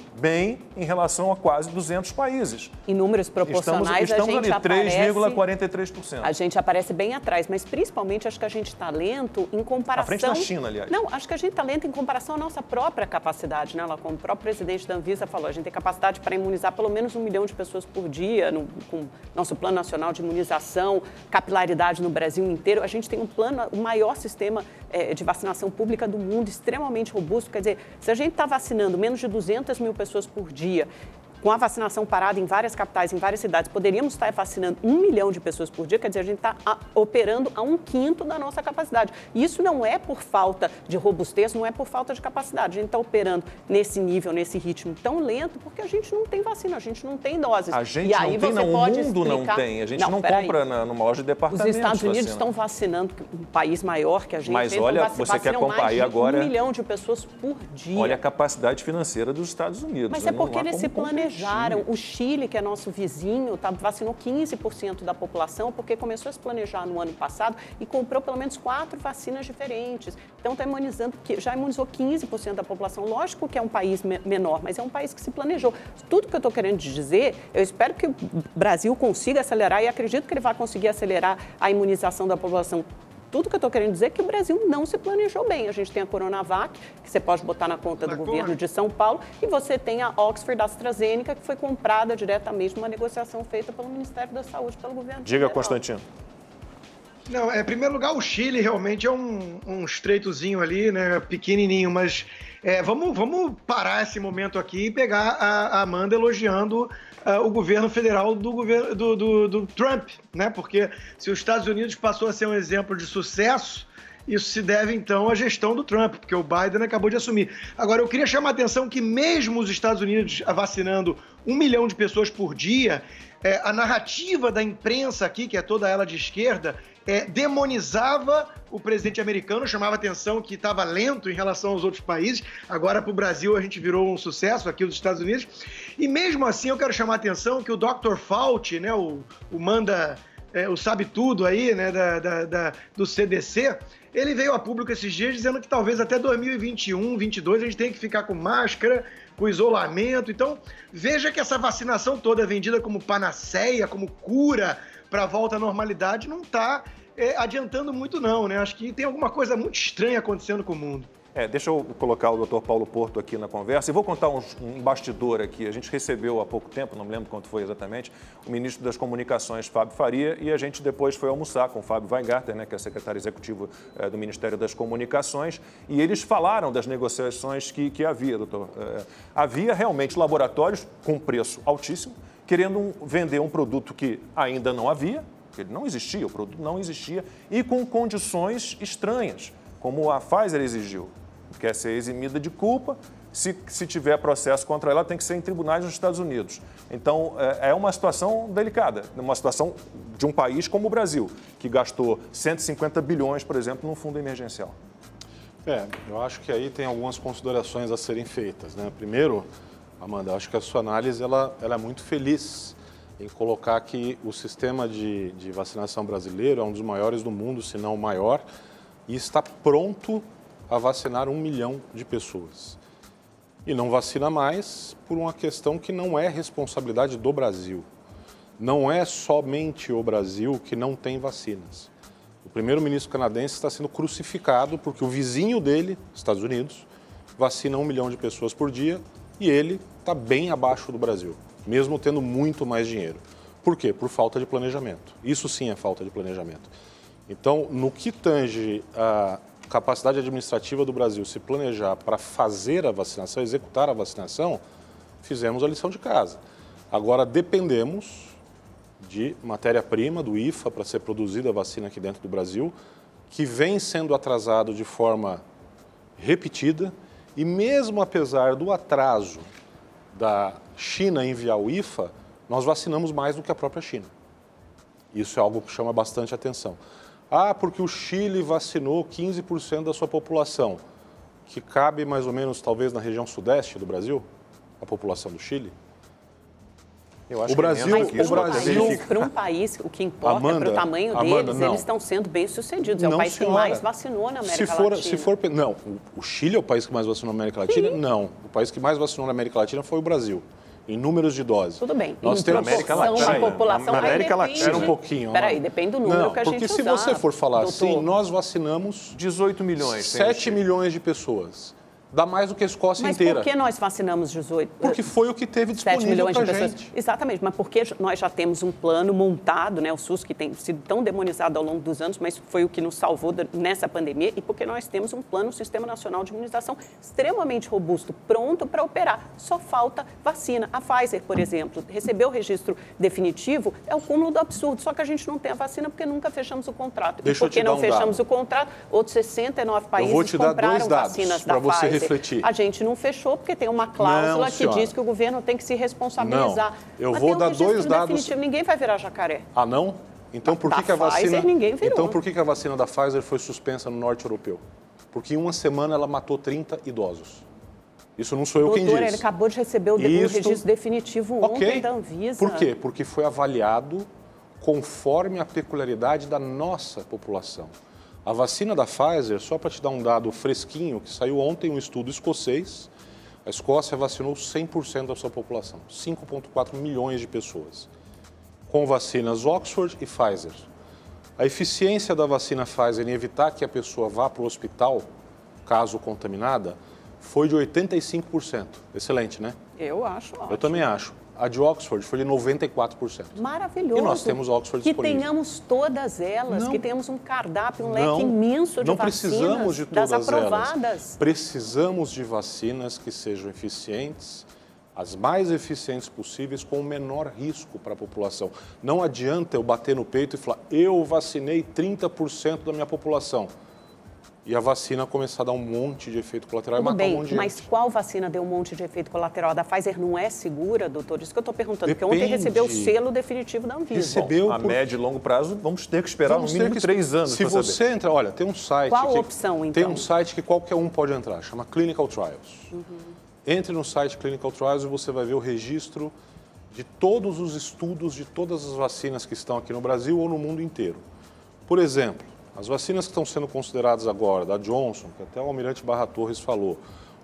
em relação a quase 200 países. Em números proporcionais, estamos a gente ali, aparece... 3,43%. A gente aparece bem atrás, mas principalmente acho que a gente está lento em comparação... À frente da China, aliás. Não, acho que a gente está lento em comparação à nossa própria capacidade, né? Como o próprio presidente da Anvisa falou, a gente tem capacidade para imunizar pelo menos 1 milhão de pessoas por dia, com nosso Plano Nacional de Imunização, capilaridade no Brasil inteiro. A gente tem o maior sistema de vacinação pública do mundo, extremamente robusto. Quer dizer, se a gente está vacinando menos de 200 mil pessoas por dia, com a vacinação parada em várias capitais, em várias cidades, poderíamos estar vacinando 1 milhão de pessoas por dia, quer dizer, a gente está operando a 1/5 da nossa capacidade. E isso não é por falta de robustez, não é por falta de capacidade. A gente está operando nesse nível, nesse ritmo tão lento, porque a gente não tem vacina, a gente não tem doses. A gente e aí não tem, você não. Pode o mundo explicar... não tem. A gente não compra numa loja de departamento. Os Estados Unidos estão vacinando, um país maior que a gente. Mas olha, você quer comparar agora... 1 milhão de pessoas por dia. Olha a capacidade financeira dos Estados Unidos. Mas é porque eles se planejaram. O Chile, que é nosso vizinho, vacinou 15% da população porque começou a se planejar no ano passado e comprou pelo menos 4 vacinas diferentes. Então, está imunizando, já imunizou 15% da população. Lógico que é um país menor, mas é um país que se planejou. Tudo que eu estou querendo dizer, eu espero que o Brasil consiga acelerar e acredito que ele vai conseguir acelerar a imunização da população. Tudo que eu estou querendo dizer é que o Brasil não se planejou bem. A gente tem a Coronavac, que você pode botar na conta do governo de São Paulo, e você tem a Oxford AstraZeneca, que foi comprada diretamente numa negociação feita pelo Ministério da Saúde, pelo governo Diga, federal. Constantino. Não, em primeiro lugar, o Chile realmente é um estreitozinho ali, né, pequenininho, mas vamos parar esse momento aqui e pegar a Amanda elogiando o governo federal do Trump, né? Porque se os Estados Unidos passou a ser um exemplo de sucesso, isso se deve, então, à gestão do Trump, porque o Biden acabou de assumir. Agora, eu queria chamar a atenção que mesmo os Estados Unidos vacinando 1 milhão de pessoas por dia, a narrativa da imprensa aqui, que é toda ela de esquerda, demonizava o presidente americano, chamava atenção que estava lento em relação aos outros países. Agora, para o Brasil, a gente virou um sucesso aqui dos Estados Unidos. E mesmo assim, eu quero chamar a atenção que o Dr. Fauci, né, o sabe tudo aí, né, do CDC, ele veio a público esses dias dizendo que talvez até 2021, 2022, a gente tem que ficar com máscara, com isolamento. Então, veja que essa vacinação toda vendida como panaceia, como cura para a volta à normalidade, não está adiantando muito não, né? Acho que tem alguma coisa muito estranha acontecendo com o mundo. Deixa eu colocar o Dr. Paulo Porto aqui na conversa e vou contar um bastidor aqui. A gente recebeu há pouco tempo, não me lembro quanto foi exatamente, o ministro das Comunicações, Fábio Faria, e a gente depois foi almoçar com o Fábio Weingarten, né, que é secretário executivo do Ministério das Comunicações, e eles falaram das negociações que havia, doutor. Havia realmente laboratórios com preço altíssimo, querendo vender um produto que ainda não havia, porque ele não existia, o produto não existia, e com condições estranhas, como a Pfizer exigiu. Quer ser eximida de culpa, se tiver processo contra ela, tem que ser em tribunais nos Estados Unidos. Então, é uma situação delicada, uma situação de um país como o Brasil, que gastou 150 bilhões, por exemplo, num fundo emergencial. Eu acho que aí tem algumas considerações a serem feitas, né? Primeiro, Amanda, acho que a sua análise ela é muito feliz em colocar que o sistema de vacinação brasileiro é um dos maiores do mundo, se não o maior, e está pronto a vacinar 1 milhão de pessoas. E não vacina mais por uma questão que não é responsabilidade do Brasil. Não é somente o Brasil que não tem vacinas. O primeiro-ministro canadense está sendo crucificado porque o vizinho dele, Estados Unidos, vacina 1 milhão de pessoas por dia e ele está bem abaixo do Brasil, mesmo tendo muito mais dinheiro. Por quê? Por falta de planejamento. Isso sim é falta de planejamento. Então, no que tange a capacidade administrativa do Brasil se planejar para fazer a vacinação, executar a vacinação, fizemos a lição de casa. Agora, dependemos de matéria-prima do IFA para ser produzida a vacina aqui dentro do Brasil que vem sendo atrasado de forma repetida e mesmo apesar do atraso da China enviar o IFA, nós vacinamos mais do que a própria China. Isso é algo que chama bastante atenção. Ah, porque o Chile vacinou 15% da sua população, que cabe mais ou menos talvez na região sudeste do Brasil, a população do Chile. Eu acho o Brasil, para um país, o que importa é para o tamanho deles, eles estão sendo bem-sucedidos. É o país que mais vacinou na América Latina. Não, o Chile é o país que mais vacinou na América Latina? Sim. Não, o país que mais vacinou na América Latina foi o Brasil, em números de doses. Tudo bem. Nós temos América Latina. A população na América Latina. Era um pouquinho. Peraí, depende do número que a gente usar. Porque se você for falar assim, nós vacinamos 18 milhões. 7 milhões de pessoas. Dá mais do que a Escócia inteira. Mas por que nós vacinamos 18? Porque foi o que teve disponível 7 milhões de pessoas. Gente. Exatamente, mas porque nós já temos um plano montado, né? O SUS, que tem sido tão demonizado ao longo dos anos, mas foi o que nos salvou nessa pandemia, e porque nós temos um plano, um Sistema Nacional de Imunização extremamente robusto, pronto para operar. Só falta vacina. A Pfizer, por exemplo, recebeu o registro definitivo, é o cúmulo do absurdo, só que a gente não tem a vacina porque nunca fechamos o contrato. Deixa e porque não fechamos o contrato, outros 69 países compraram vacinas da Pfizer. Refletir. A gente não fechou porque tem uma cláusula que diz que o governo tem que se responsabilizar. Não. Eu vou dar 2 dados. Definitivo. Ninguém vai virar jacaré. Ah, não? Então por que a vacina? Ninguém virou. Então por que a vacina da Pfizer foi suspensa no norte europeu? Porque em uma semana ela matou 30 idosos. Isso não sou eu quem diz. Doutor, ele acabou de receber o registro definitivo ontem da Anvisa. Por quê? Porque foi avaliado conforme a peculiaridade da nossa população. A vacina da Pfizer, só para te dar um dado fresquinho, que saiu ontem um estudo escocês, a Escócia vacinou 100% da sua população, 5,4 milhões de pessoas, com vacinas Oxford e Pfizer. A eficiência da vacina Pfizer em evitar que a pessoa vá para o hospital, caso contaminada, foi de 85%. Excelente, né? Eu acho ótimo. Eu também acho. A de Oxford foi de 94%. Maravilhoso. E nós temos Oxford disponível. Que tenhamos todas elas, que tenhamos um cardápio, um leque imenso de vacinas. Não precisamos de todas das aprovadas. Elas. Precisamos de vacinas que sejam eficientes, as mais eficientes possíveis, com o menor risco para a população. Não adianta eu bater no peito e falar, eu vacinei 30% da minha população. E a vacina começar a dar um monte de efeito colateral e matar um monte de gente. Mas qual vacina deu um monte de efeito colateral? A da Pfizer não é segura, doutor? Isso que eu estou perguntando, porque ontem recebeu o selo definitivo da Anvisa. Recebeu a médio e longo prazo, vamos ter que esperar no mínimo 3 anos. Se você entra, olha, tem um site... Qual a opção, então? Tem um site que qualquer um pode entrar, chama Clinical Trials. Entre no site Clinical Trials e você vai ver o registro de todos os estudos de todas as vacinas que estão aqui no Brasil ou no mundo inteiro. Por exemplo, as vacinas que estão sendo consideradas agora, da Johnson, que até o almirante Barra Torres falou,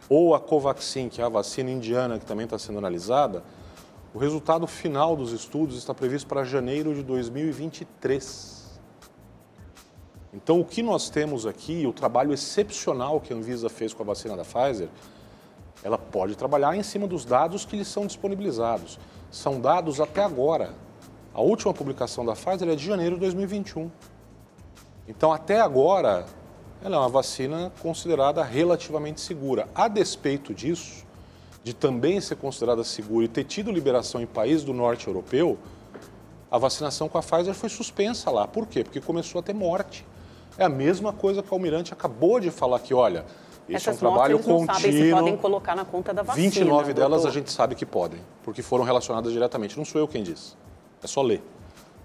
ou a Covaxin, que é a vacina indiana que também está sendo analisada, o resultado final dos estudos está previsto para janeiro de 2023. Então, o que nós temos aqui, o trabalho excepcional que a Anvisa fez com a vacina da Pfizer, ela pode trabalhar em cima dos dados que lhes são disponibilizados. São dados até agora. A última publicação da Pfizer é de janeiro de 2021. Então, até agora, ela é uma vacina considerada relativamente segura. A despeito disso, de também ser considerada segura e ter tido liberação em países do norte europeu, a vacinação com a Pfizer foi suspensa lá. Por quê? Porque começou a ter morte. É a mesma coisa que o almirante acabou de falar aqui, olha, esse é um trabalho contínuo. Não sabem se podem colocar na conta da vacina. 29 delas a gente sabe que podem, porque foram relacionadas diretamente. Não sou eu quem diz, é só ler.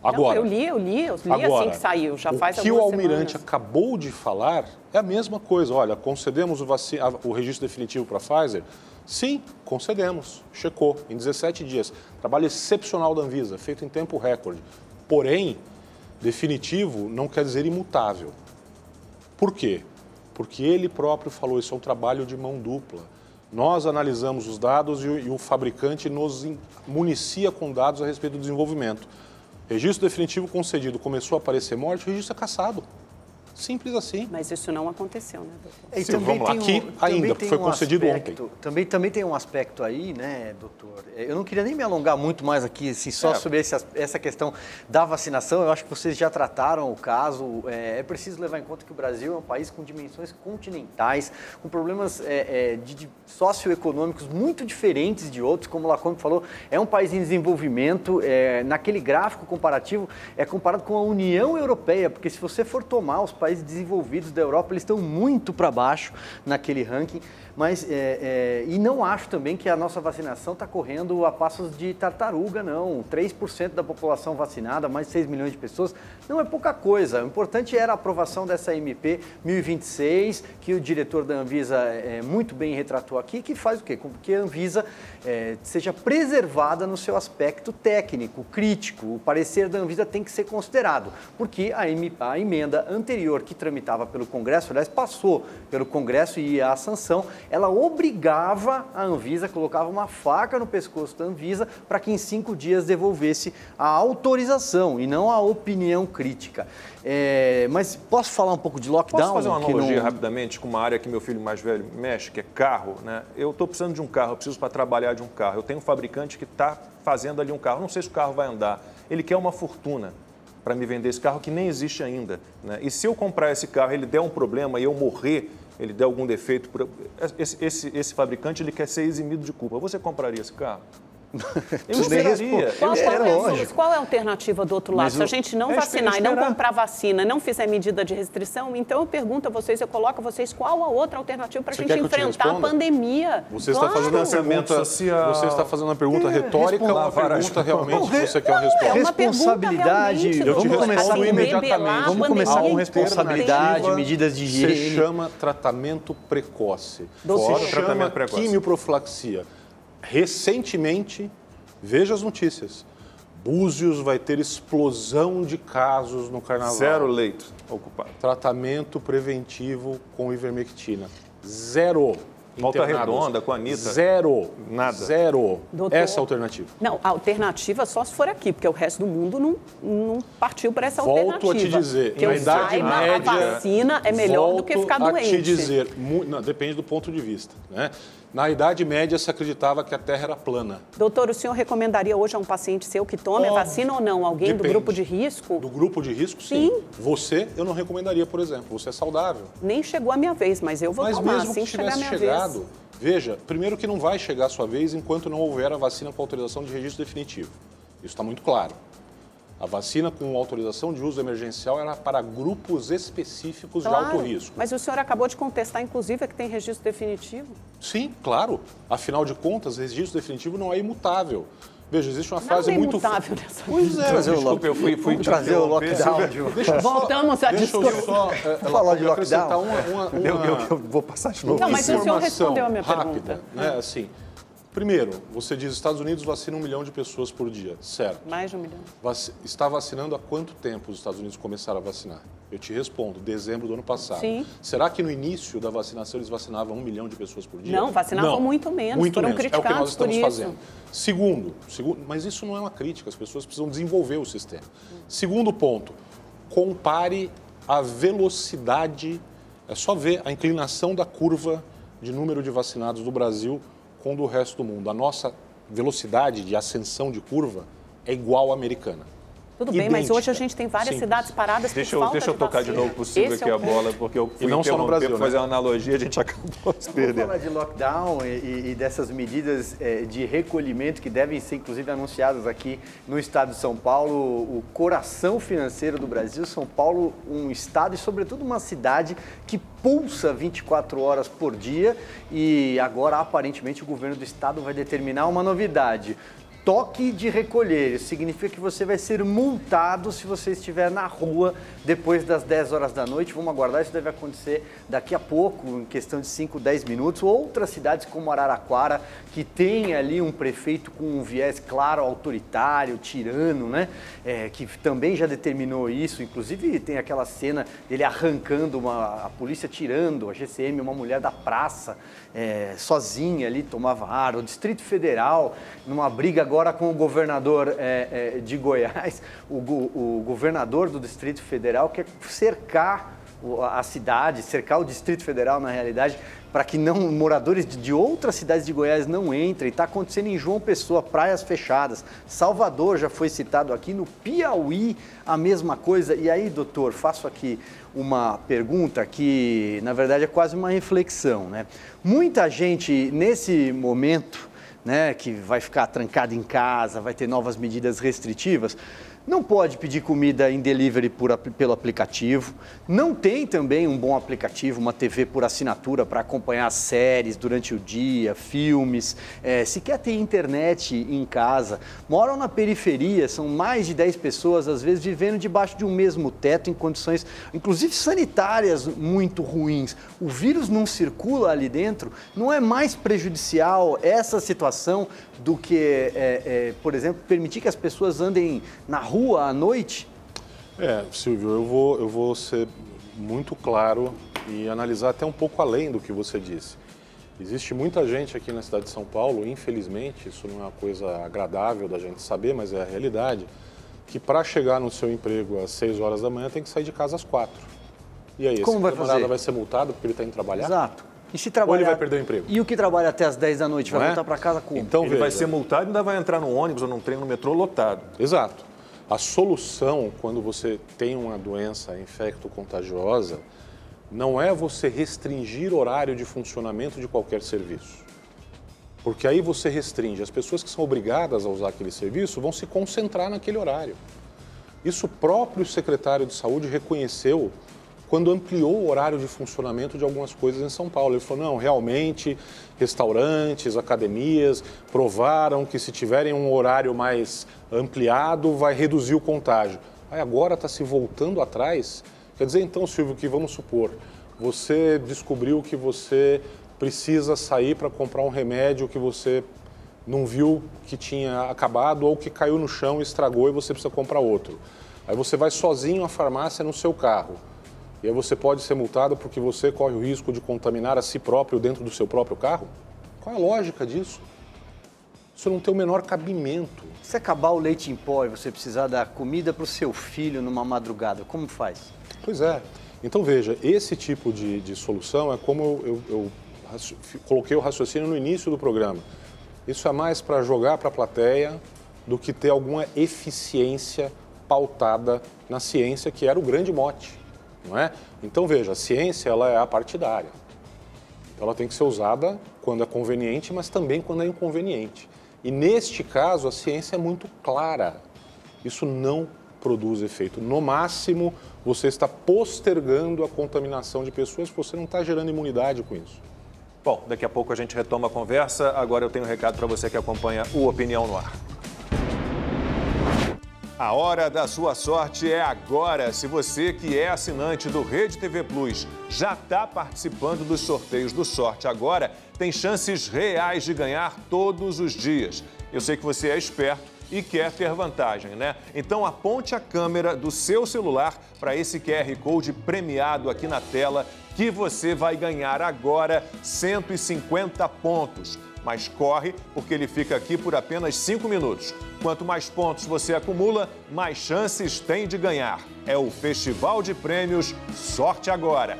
Agora, não, eu li agora, assim que saiu, já faz algumas semanas. O que o almirante acabou de falar é a mesma coisa. Olha, concedemos o registro definitivo para a Pfizer? Sim, concedemos. Checou, em 17 dias. Trabalho excepcional da Anvisa, feito em tempo recorde. Porém, definitivo não quer dizer imutável. Por quê? Porque ele próprio falou, isso é um trabalho de mão dupla. Nós analisamos os dados e o fabricante nos municia com dados a respeito do desenvolvimento. Registro definitivo concedido, começou a aparecer morte, o registro é cassado. Simples assim. Mas isso não aconteceu, né, doutor? Sim, vamos lá. Aqui ainda, foi concedido ontem. Também tem um aspecto aí, né, doutor? Eu não queria nem me alongar muito mais aqui, assim, só sobre essa questão da vacinação. Eu acho que vocês já trataram o caso. É preciso levar em conta que o Brasil é um país com dimensões continentais, com problemas socioeconômicos muito diferentes de outros. Como o Lacombe falou, é um país em desenvolvimento. Naquele gráfico comparativo, é comparado com a União Europeia, porque se você for tomar os países países desenvolvidos da Europa, eles estão muito para baixo naquele ranking. Mas, e não acho também que a nossa vacinação está correndo a passos de tartaruga, não. 3% da população vacinada, mais de 6 milhões de pessoas, não é pouca coisa. O importante era a aprovação dessa MP 1026, que o diretor da Anvisa muito bem retratou aqui, que faz o quê? Com que a Anvisa seja preservada no seu aspecto técnico, crítico. O parecer da Anvisa tem que ser considerado, porque a emenda anterior que tramitava pelo Congresso, aliás, passou pelo Congresso e a sanção, ela obrigava a Anvisa, colocava uma faca no pescoço da Anvisa para que em 5 dias devolvesse a autorização e não a opinião crítica. Mas posso falar um pouco de lockdown? Posso fazer uma analogia rapidamente com uma área que meu filho mais velho mexe, que é carro, né? Eu estou precisando de um carro, eu preciso para trabalhar de um carro. Eu tenho um fabricante que está fazendo ali um carro, não sei se o carro vai andar. Ele quer uma fortuna para me vender esse carro que nem existe ainda, né? E se eu comprar esse carro, ele der um problema e eu morrer, ele der algum defeito, esse fabricante ele quer ser eximido de culpa. Você compraria esse carro? Eu esperaria. Qual é a alternativa do outro lado? Se a gente não vacinar e não comprar vacina, não fizer medida de restrição, então eu pergunto a vocês, eu coloco a vocês, qual a outra alternativa para a gente enfrentar a pandemia? Você está fazendo uma pergunta social. Você está fazendo uma pergunta retórica ou uma pergunta realmente que você quer uma resposta? Responsabilidade. Vamos começar com responsabilidade, medidas de higiene. Se chama tratamento precoce. Se chama quimioprofilaxia. Recentemente, veja as notícias, Búzios vai ter explosão de casos no carnaval. 0 leitos ocupados. Tratamento preventivo com ivermectina. 0. Volta Redonda com a Anitta. 0. Nada. 0. Essa é a alternativa. Não, a alternativa só se for aqui, porque o resto do mundo não partiu para essa alternativa. Volto a te dizer, que na idade média, a vacina é melhor do que ficar doente. Volto a te dizer, não, depende do ponto de vista, né? Na Idade Média se acreditava que a Terra era plana. Doutor, o senhor recomendaria hoje a um paciente seu que tome a vacina ou não? Alguém do grupo de risco? Do grupo de risco, sim. Você, eu não recomendaria, por exemplo. Você é saudável. Nem chegou a minha vez, mas eu vou tomar mesmo assim que chegar a minha vez. Veja, primeiro que não vai chegar a sua vez enquanto não houver a vacina com autorização de registro definitivo. Isso está muito claro. A vacina com autorização de uso emergencial era para grupos específicos de alto risco. Mas o senhor acabou de contestar, inclusive, que tem registro definitivo. Sim, claro. Afinal de contas, registro definitivo não é imutável. Veja, existe uma frase muito... imutável nessa Pois é, desculpa, eu fui trazer o lockdown. Voltamos a discutir. Deixa eu só falar de lockdown. Eu vou passar de novo. Não, mas o senhor respondeu a minha pergunta. Né? Assim, primeiro, você diz que os Estados Unidos vacinam 1 milhão de pessoas por dia, certo? Mais de 1 milhão. Está vacinando há quanto tempo os Estados Unidos começaram a vacinar? Eu te respondo, dezembro do ano passado. Sim. Será que no início da vacinação eles vacinavam 1 milhão de pessoas por dia? Não, vacinavam muito menos. Foram criticados é o que nós estamos por fazendo. Segundo, mas isso não é uma crítica, as pessoas precisam desenvolver o sistema. Segundo ponto, compare a velocidade, é só ver a inclinação da curva de número de vacinados do Brasil com do resto do mundo. A nossa velocidade de ascensão de curva é igual à americana. Tudo bem, mas hoje a gente tem várias cidades paradas por falta Deixa eu tocar de novo possível aqui a bola, porque eu fui não só no Brasil, fazer uma analogia, a gente acabou se perdendo. Vamos falar de lockdown e dessas medidas de recolhimento que devem ser, inclusive, anunciadas aqui no estado de São Paulo, o coração financeiro do Brasil. São Paulo, um estado e, sobretudo, uma cidade que pulsa 24 horas por dia e agora, aparentemente, o governo do estado vai determinar uma novidade. Toque de recolher, isso significa que você vai ser multado se você estiver na rua depois das 10 horas da noite. Vamos aguardar, isso deve acontecer daqui a pouco, em questão de 5, 10 minutos. Outras cidades como Araraquara, que tem ali um prefeito com um viés claro, autoritário, tirano, né? Que também já determinou isso. Inclusive tem aquela cena dele arrancando, a polícia tirando a GCM, uma mulher da praça, sozinha ali, tomava ar. O Distrito Federal, numa briga agora com o governador de Goiás, o governador do Distrito Federal quer cercar a cidade, cercar o Distrito Federal, na realidade, para que moradores de outras cidades de Goiás não entrem. Está acontecendo em João Pessoa, praias fechadas. Salvador já foi citado aqui, no Piauí a mesma coisa. E aí, doutor, faço aqui uma pergunta que, na verdade, é quase uma reflexão, né? Muita gente, nesse momento, né, que vai ficar trancado em casa, vai ter novas medidas restritivas, não pode pedir comida em delivery pelo aplicativo, não tem também um bom aplicativo, uma TV por assinatura para acompanhar séries durante o dia, filmes, sequer tem internet em casa, moram na periferia, são mais de 10 pessoas, às vezes vivendo debaixo de um mesmo teto em condições, inclusive sanitárias, muito ruins. O vírus não circula ali dentro, não é mais prejudicial essa situação do que, por exemplo, permitir que as pessoas andem na rua à noite? Silvio, eu vou ser muito claro e analisar até um pouco além do que você disse. Existe muita gente aqui na cidade de São Paulo, infelizmente, isso não é uma coisa agradável da gente saber, mas é a realidade, que para chegar no seu emprego às 6 horas da manhã tem que sair de casa às 4. E aí, como esse camarada vai ser multado porque ele está indo trabalhar? Exato. E se trabalhar... Ou ele vai perder o emprego? E o que trabalha até às 10 da noite vai voltar para casa como? Então ele vai ser multado e ainda vai entrar num ônibus ou num trem, no metrô lotado. Exato. A solução, quando você tem uma doença infecto-contagiosa, não é você restringir horário de funcionamento de qualquer serviço. Porque aí você restringe. As pessoas que são obrigadas a usar aquele serviço vão se concentrar naquele horário. Isso o próprio secretário de Saúde reconheceu quando ampliou o horário de funcionamento de algumas coisas em São Paulo. Ele falou, não, realmente, restaurantes, academias provaram que se tiverem um horário mais ampliado, vai reduzir o contágio. Aí agora está se voltando atrás. Quer dizer, então, Silvio, que vamos supor, você descobriu que você precisa sair para comprar um remédio que você não viu que tinha acabado ou que caiu no chão e estragou e você precisa comprar outro. Aí você vai sozinho à farmácia no seu carro. E aí você pode ser multado porque você corre o risco de contaminar a si próprio dentro do seu próprio carro? Qual é a lógica disso? Isso não tem o menor cabimento. Se acabar o leite em pó e você precisar dar comida para o seu filho numa madrugada, como faz? Pois é. Então veja, esse tipo de solução é como eu coloquei o raciocínio no início do programa. Isso é mais para jogar para a plateia do que ter alguma eficiência pautada na ciência, que era o grande mote. Não é? Então, veja, a ciência ela é apartidária. Então, ela tem que ser usada quando é conveniente, mas também quando é inconveniente. E, neste caso, a ciência é muito clara. Isso não produz efeito. No máximo, você está postergando a contaminação de pessoas, você não está gerando imunidade com isso. Bom, daqui a pouco a gente retoma a conversa. Agora eu tenho um recado para você que acompanha o Opinião no Ar. A hora da sua sorte é agora. Se você que é assinante do Rede TV Plus já está participando dos sorteios do Sorte Agora, tem chances reais de ganhar todos os dias. Eu sei que você é esperto e quer ter vantagem, né? Então aponte a câmera do seu celular para esse QR Code premiado aqui na tela que você vai ganhar agora 150 pontos. Mas corre, porque ele fica aqui por apenas 5 minutos. Quanto mais pontos você acumula, mais chances tem de ganhar. É o Festival de Prêmios Sorte Agora.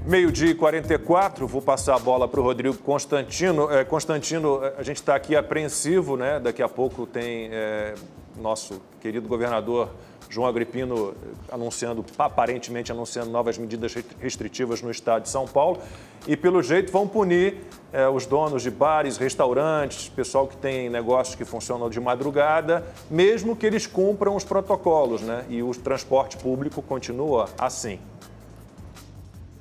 12h44, vou passar a bola para o Rodrigo Constantino. Constantino, a gente está aqui apreensivo, né? Daqui a pouco tem nosso querido governador João Agripino aparentemente anunciando novas medidas restritivas no estado de São Paulo. E, pelo jeito, vão punir os donos de bares, restaurantes, pessoal que tem negócios que funcionam de madrugada, mesmo que eles cumpram os protocolos, né? E o transporte público continua assim.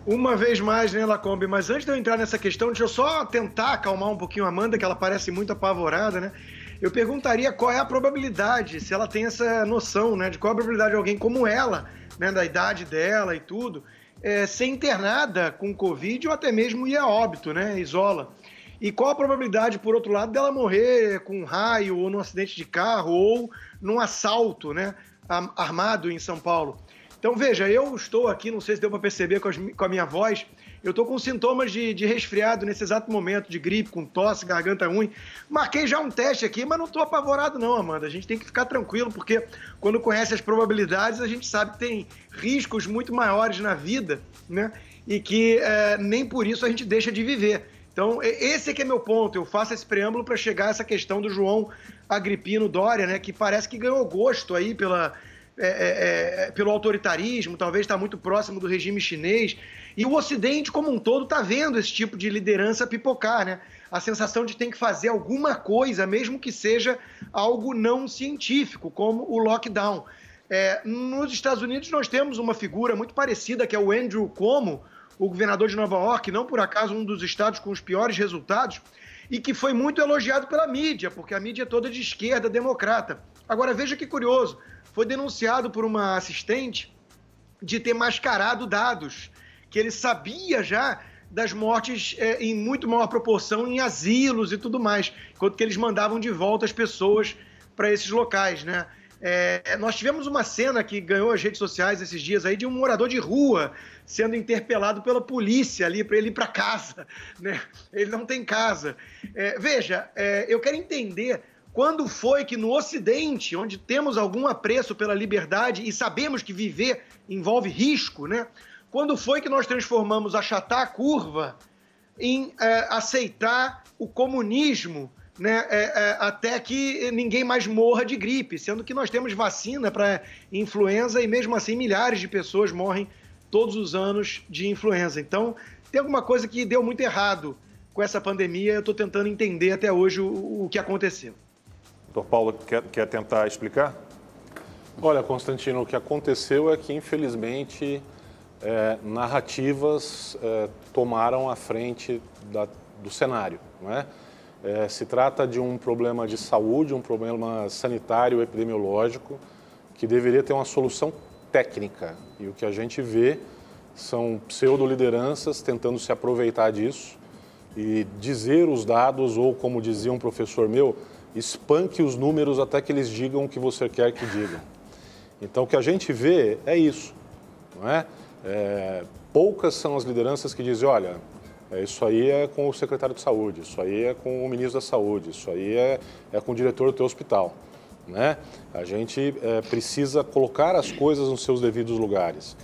Uma vez mais, né, Lacombe? Mas antes de eu entrar nessa questão, deixa eu só tentar acalmar um pouquinho a Amanda, que ela parece muito apavorada, né? Eu perguntaria qual é a probabilidade, se ela tem essa noção, né, de qual a probabilidade de alguém como ela, né, da idade dela e tudo, ser internada com Covid ou até mesmo ir a óbito, né, isola. E qual a probabilidade, por outro lado, dela morrer com um raio ou num acidente de carro ou num assalto, né, armado em São Paulo. Então, veja, eu estou aqui, não sei se deu para perceber com a minha voz, eu estou com sintomas de resfriado nesse exato momento, de gripe, com tosse, garganta ruim. Marquei já um teste aqui, mas não estou apavorado não, Amanda. A gente tem que ficar tranquilo, porque quando conhece as probabilidades, a gente sabe que tem riscos muito maiores na vida, né? E que nem por isso a gente deixa de viver. Então, esse é que é meu ponto. Eu faço esse preâmbulo para chegar a essa questão do João Agripino Dória, né? Que parece que ganhou gosto aí pelo autoritarismo, talvez está muito próximo do regime chinês, e o Ocidente como um todo está vendo esse tipo de liderança pipocar, né? a sensação de ter que fazer alguma coisa, mesmo que seja algo não científico, como o lockdown. Nos Estados Unidos nós temos uma figura muito parecida, que é o Andrew Cuomo, o governador de Nova York, não por acaso um dos estados com os piores resultados, e que foi muito elogiado pela mídia, porque a mídia é toda de esquerda, democrata. Agora, veja que curioso, foi denunciado por uma assistente de ter mascarado dados, que ele sabia já das mortes em muito maior proporção em asilos e tudo mais, enquanto que eles mandavam de volta as pessoas para esses locais, né? Nós tivemos uma cena que ganhou as redes sociais esses dias aí de um morador de rua sendo interpelado pela polícia ali para ele ir para casa, né? Ele não tem casa. Veja, eu quero entender quando foi que no Ocidente, onde temos algum apreço pela liberdade e sabemos que viver envolve risco, né? Quando foi que nós transformamos achatar a curva em aceitar o comunismo, né, até que ninguém mais morra de gripe, sendo que nós temos vacina para influenza e mesmo assim milhares de pessoas morrem todos os anos de influenza. Então, tem alguma coisa que deu muito errado com essa pandemia, eu estou tentando entender até hoje o que aconteceu. Doutor Paulo, quer tentar explicar? Olha, Constantino, o que aconteceu é que, infelizmente, narrativas tomaram a frente do cenário, não é? Se trata de um problema de saúde, um problema sanitário, epidemiológico, que deveria ter uma solução técnica. E o que a gente vê são pseudo-lideranças tentando se aproveitar disso e dizer os dados, ou como dizia um professor meu, espanque os números até que eles digam o que você quer que digam. Então, o que a gente vê é isso, não é? Poucas são as lideranças que dizem, olha, isso aí é com o secretário de saúde, isso aí é com o ministro da saúde, isso aí é com o diretor do teu hospital, né? A gente precisa colocar as coisas nos seus devidos lugares.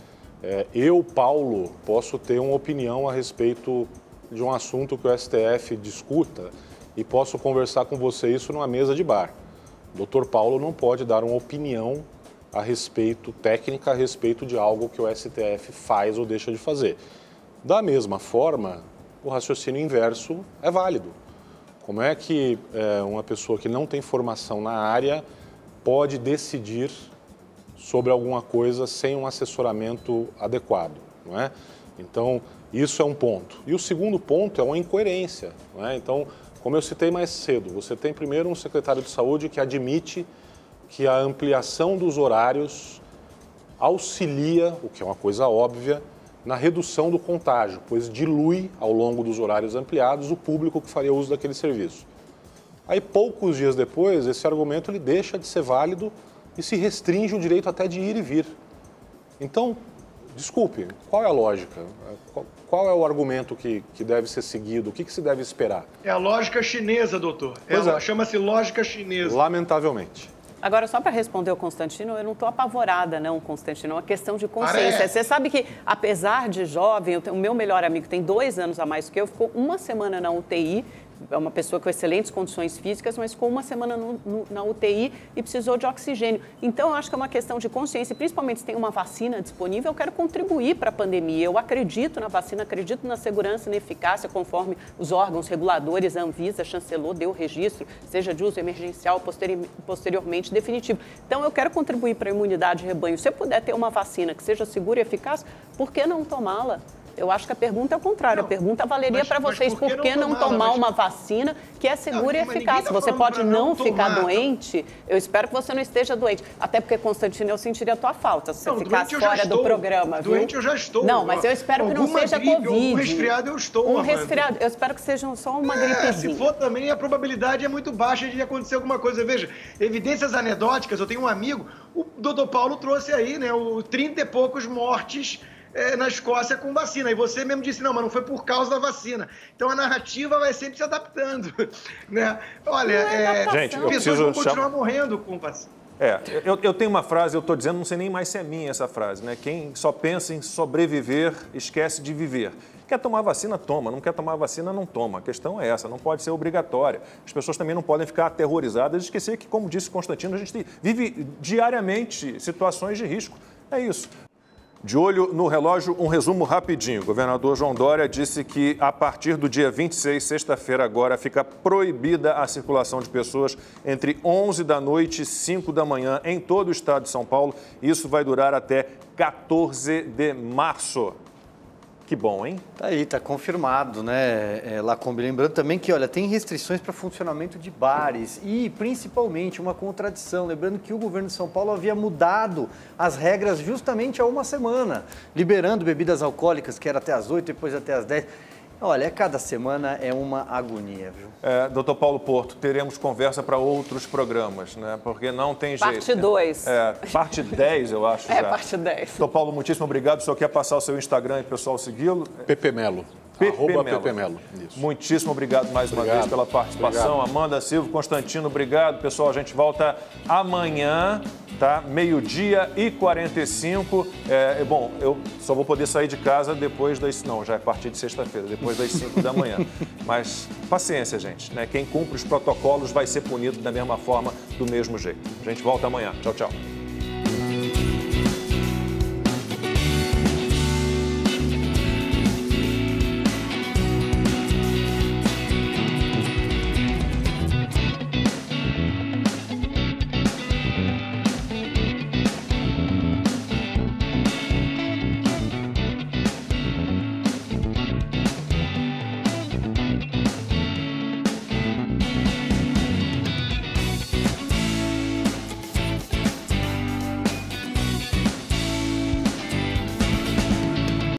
Eu, Paulo, posso ter uma opinião a respeito de um assunto que o STF discuta e posso conversar com você isso numa mesa de bar. O Dr. Paulo não pode dar uma opinião a respeito, técnica a respeito de algo que o STF faz ou deixa de fazer. Da mesma forma, o raciocínio inverso é válido. Como é que uma pessoa que não tem formação na área pode decidir sobre alguma coisa sem um assessoramento adequado, não é? Então, isso é um ponto. E o segundo ponto é uma incoerência, não é? Então, como eu citei mais cedo, você tem primeiro um secretário de saúde que admite que a ampliação dos horários auxilia, o que é uma coisa óbvia, na redução do contágio, pois dilui, ao longo dos horários ampliados, o público que faria uso daquele serviço. Aí, poucos dias depois, esse argumento ele deixa de ser válido e se restringe o direito até de ir e vir. Então, desculpe, qual é a lógica? Qual é o argumento que deve ser seguido? O que se deve esperar? É a lógica chinesa, doutor. Chama-se lógica chinesa. Lamentavelmente. Agora, só para responder ao Constantino, eu não estou apavorada, não, Constantino. É uma questão de consciência. Você sabe que, apesar de jovem, o meu melhor amigo tem 2 anos a mais do que eu, ficou uma semana na UTI, é uma pessoa com excelentes condições físicas, mas ficou uma semana na UTI e precisou de oxigênio. Então, eu acho que é uma questão de consciência, principalmente se tem uma vacina disponível, eu quero contribuir para a pandemia. Eu acredito na vacina, acredito na segurança e na eficácia, conforme os órgãos reguladores, a Anvisa chancelou, deu o registro, seja de uso emergencial, posteriormente definitivo. Então, eu quero contribuir para a imunidade de rebanho. Se eu puder ter uma vacina que seja segura e eficaz, por que não tomá-la? Eu acho que a pergunta é o contrário. A pergunta valeria para vocês, por que não tomar uma vacina que é segura e eficaz? Você pode não ficar doente, eu espero que você não esteja doente. Até porque, Constantino, eu sentiria a tua falta se você ficasse fora do programa, viu? Doente eu já estou. Não, mas eu espero que não seja Covid. Um resfriado eu estou, resfriado, eu espero que seja só uma gripezinha. Se for também, a probabilidade é muito baixa de acontecer alguma coisa. Veja, evidências anedóticas, eu tenho um amigo, o doutor Paulo trouxe aí, né, 30 e poucos mortes na Escócia com vacina. E você mesmo disse, não, mas não foi por causa da vacina. Então a narrativa vai sempre se adaptando, né? Olha, gente, eu pessoas vão continuar morrendo com vacina. Eu tenho uma frase, eu estou dizendo, não sei nem mais se é minha essa frase, né? Quem só pensa em sobreviver, esquece de viver. Quer tomar vacina, toma. Não quer tomar vacina, não toma. A questão é essa, não pode ser obrigatória. As pessoas também não podem ficar aterrorizadas e esquecer que, como disse Constantino, a gente vive diariamente situações de risco. É isso. De olho no relógio, um resumo rapidinho. O governador João Dória disse que a partir do dia 26, sexta-feira agora, fica proibida a circulação de pessoas entre 11 da noite e 5 da manhã em todo o estado de São Paulo. Isso vai durar até 14 de março. Que bom, hein? Tá aí, tá confirmado, né, Lacombe? Lembrando também que, olha, tem restrições para funcionamento de bares e, principalmente, uma contradição. Lembrando que o governo de São Paulo havia mudado as regras justamente há uma semana, liberando bebidas alcoólicas, que era até às 8, depois até às 10. Olha, cada semana é uma agonia, viu? Doutor Paulo Porto, teremos conversa para outros programas, né? Porque não tem jeito. Parte 2. Parte 10, eu acho. Já. Parte 10. Doutor Paulo, muitíssimo obrigado. O senhor quer passar o seu Instagram e o pessoal segui-lo? Pepe Melo. Pepe Melo. Isso. Muitíssimo obrigado mais uma vez pela participação. Obrigado. Amanda Silva, Constantino, obrigado. Pessoal, a gente volta amanhã, tá? 12h45. Bom, eu só vou poder sair de casa depois das... Não, já é a partir de sexta-feira, depois das 5 da manhã. Mas paciência, gente, né? Quem cumpre os protocolos vai ser punido da mesma forma, do mesmo jeito. A gente volta amanhã. Tchau, tchau.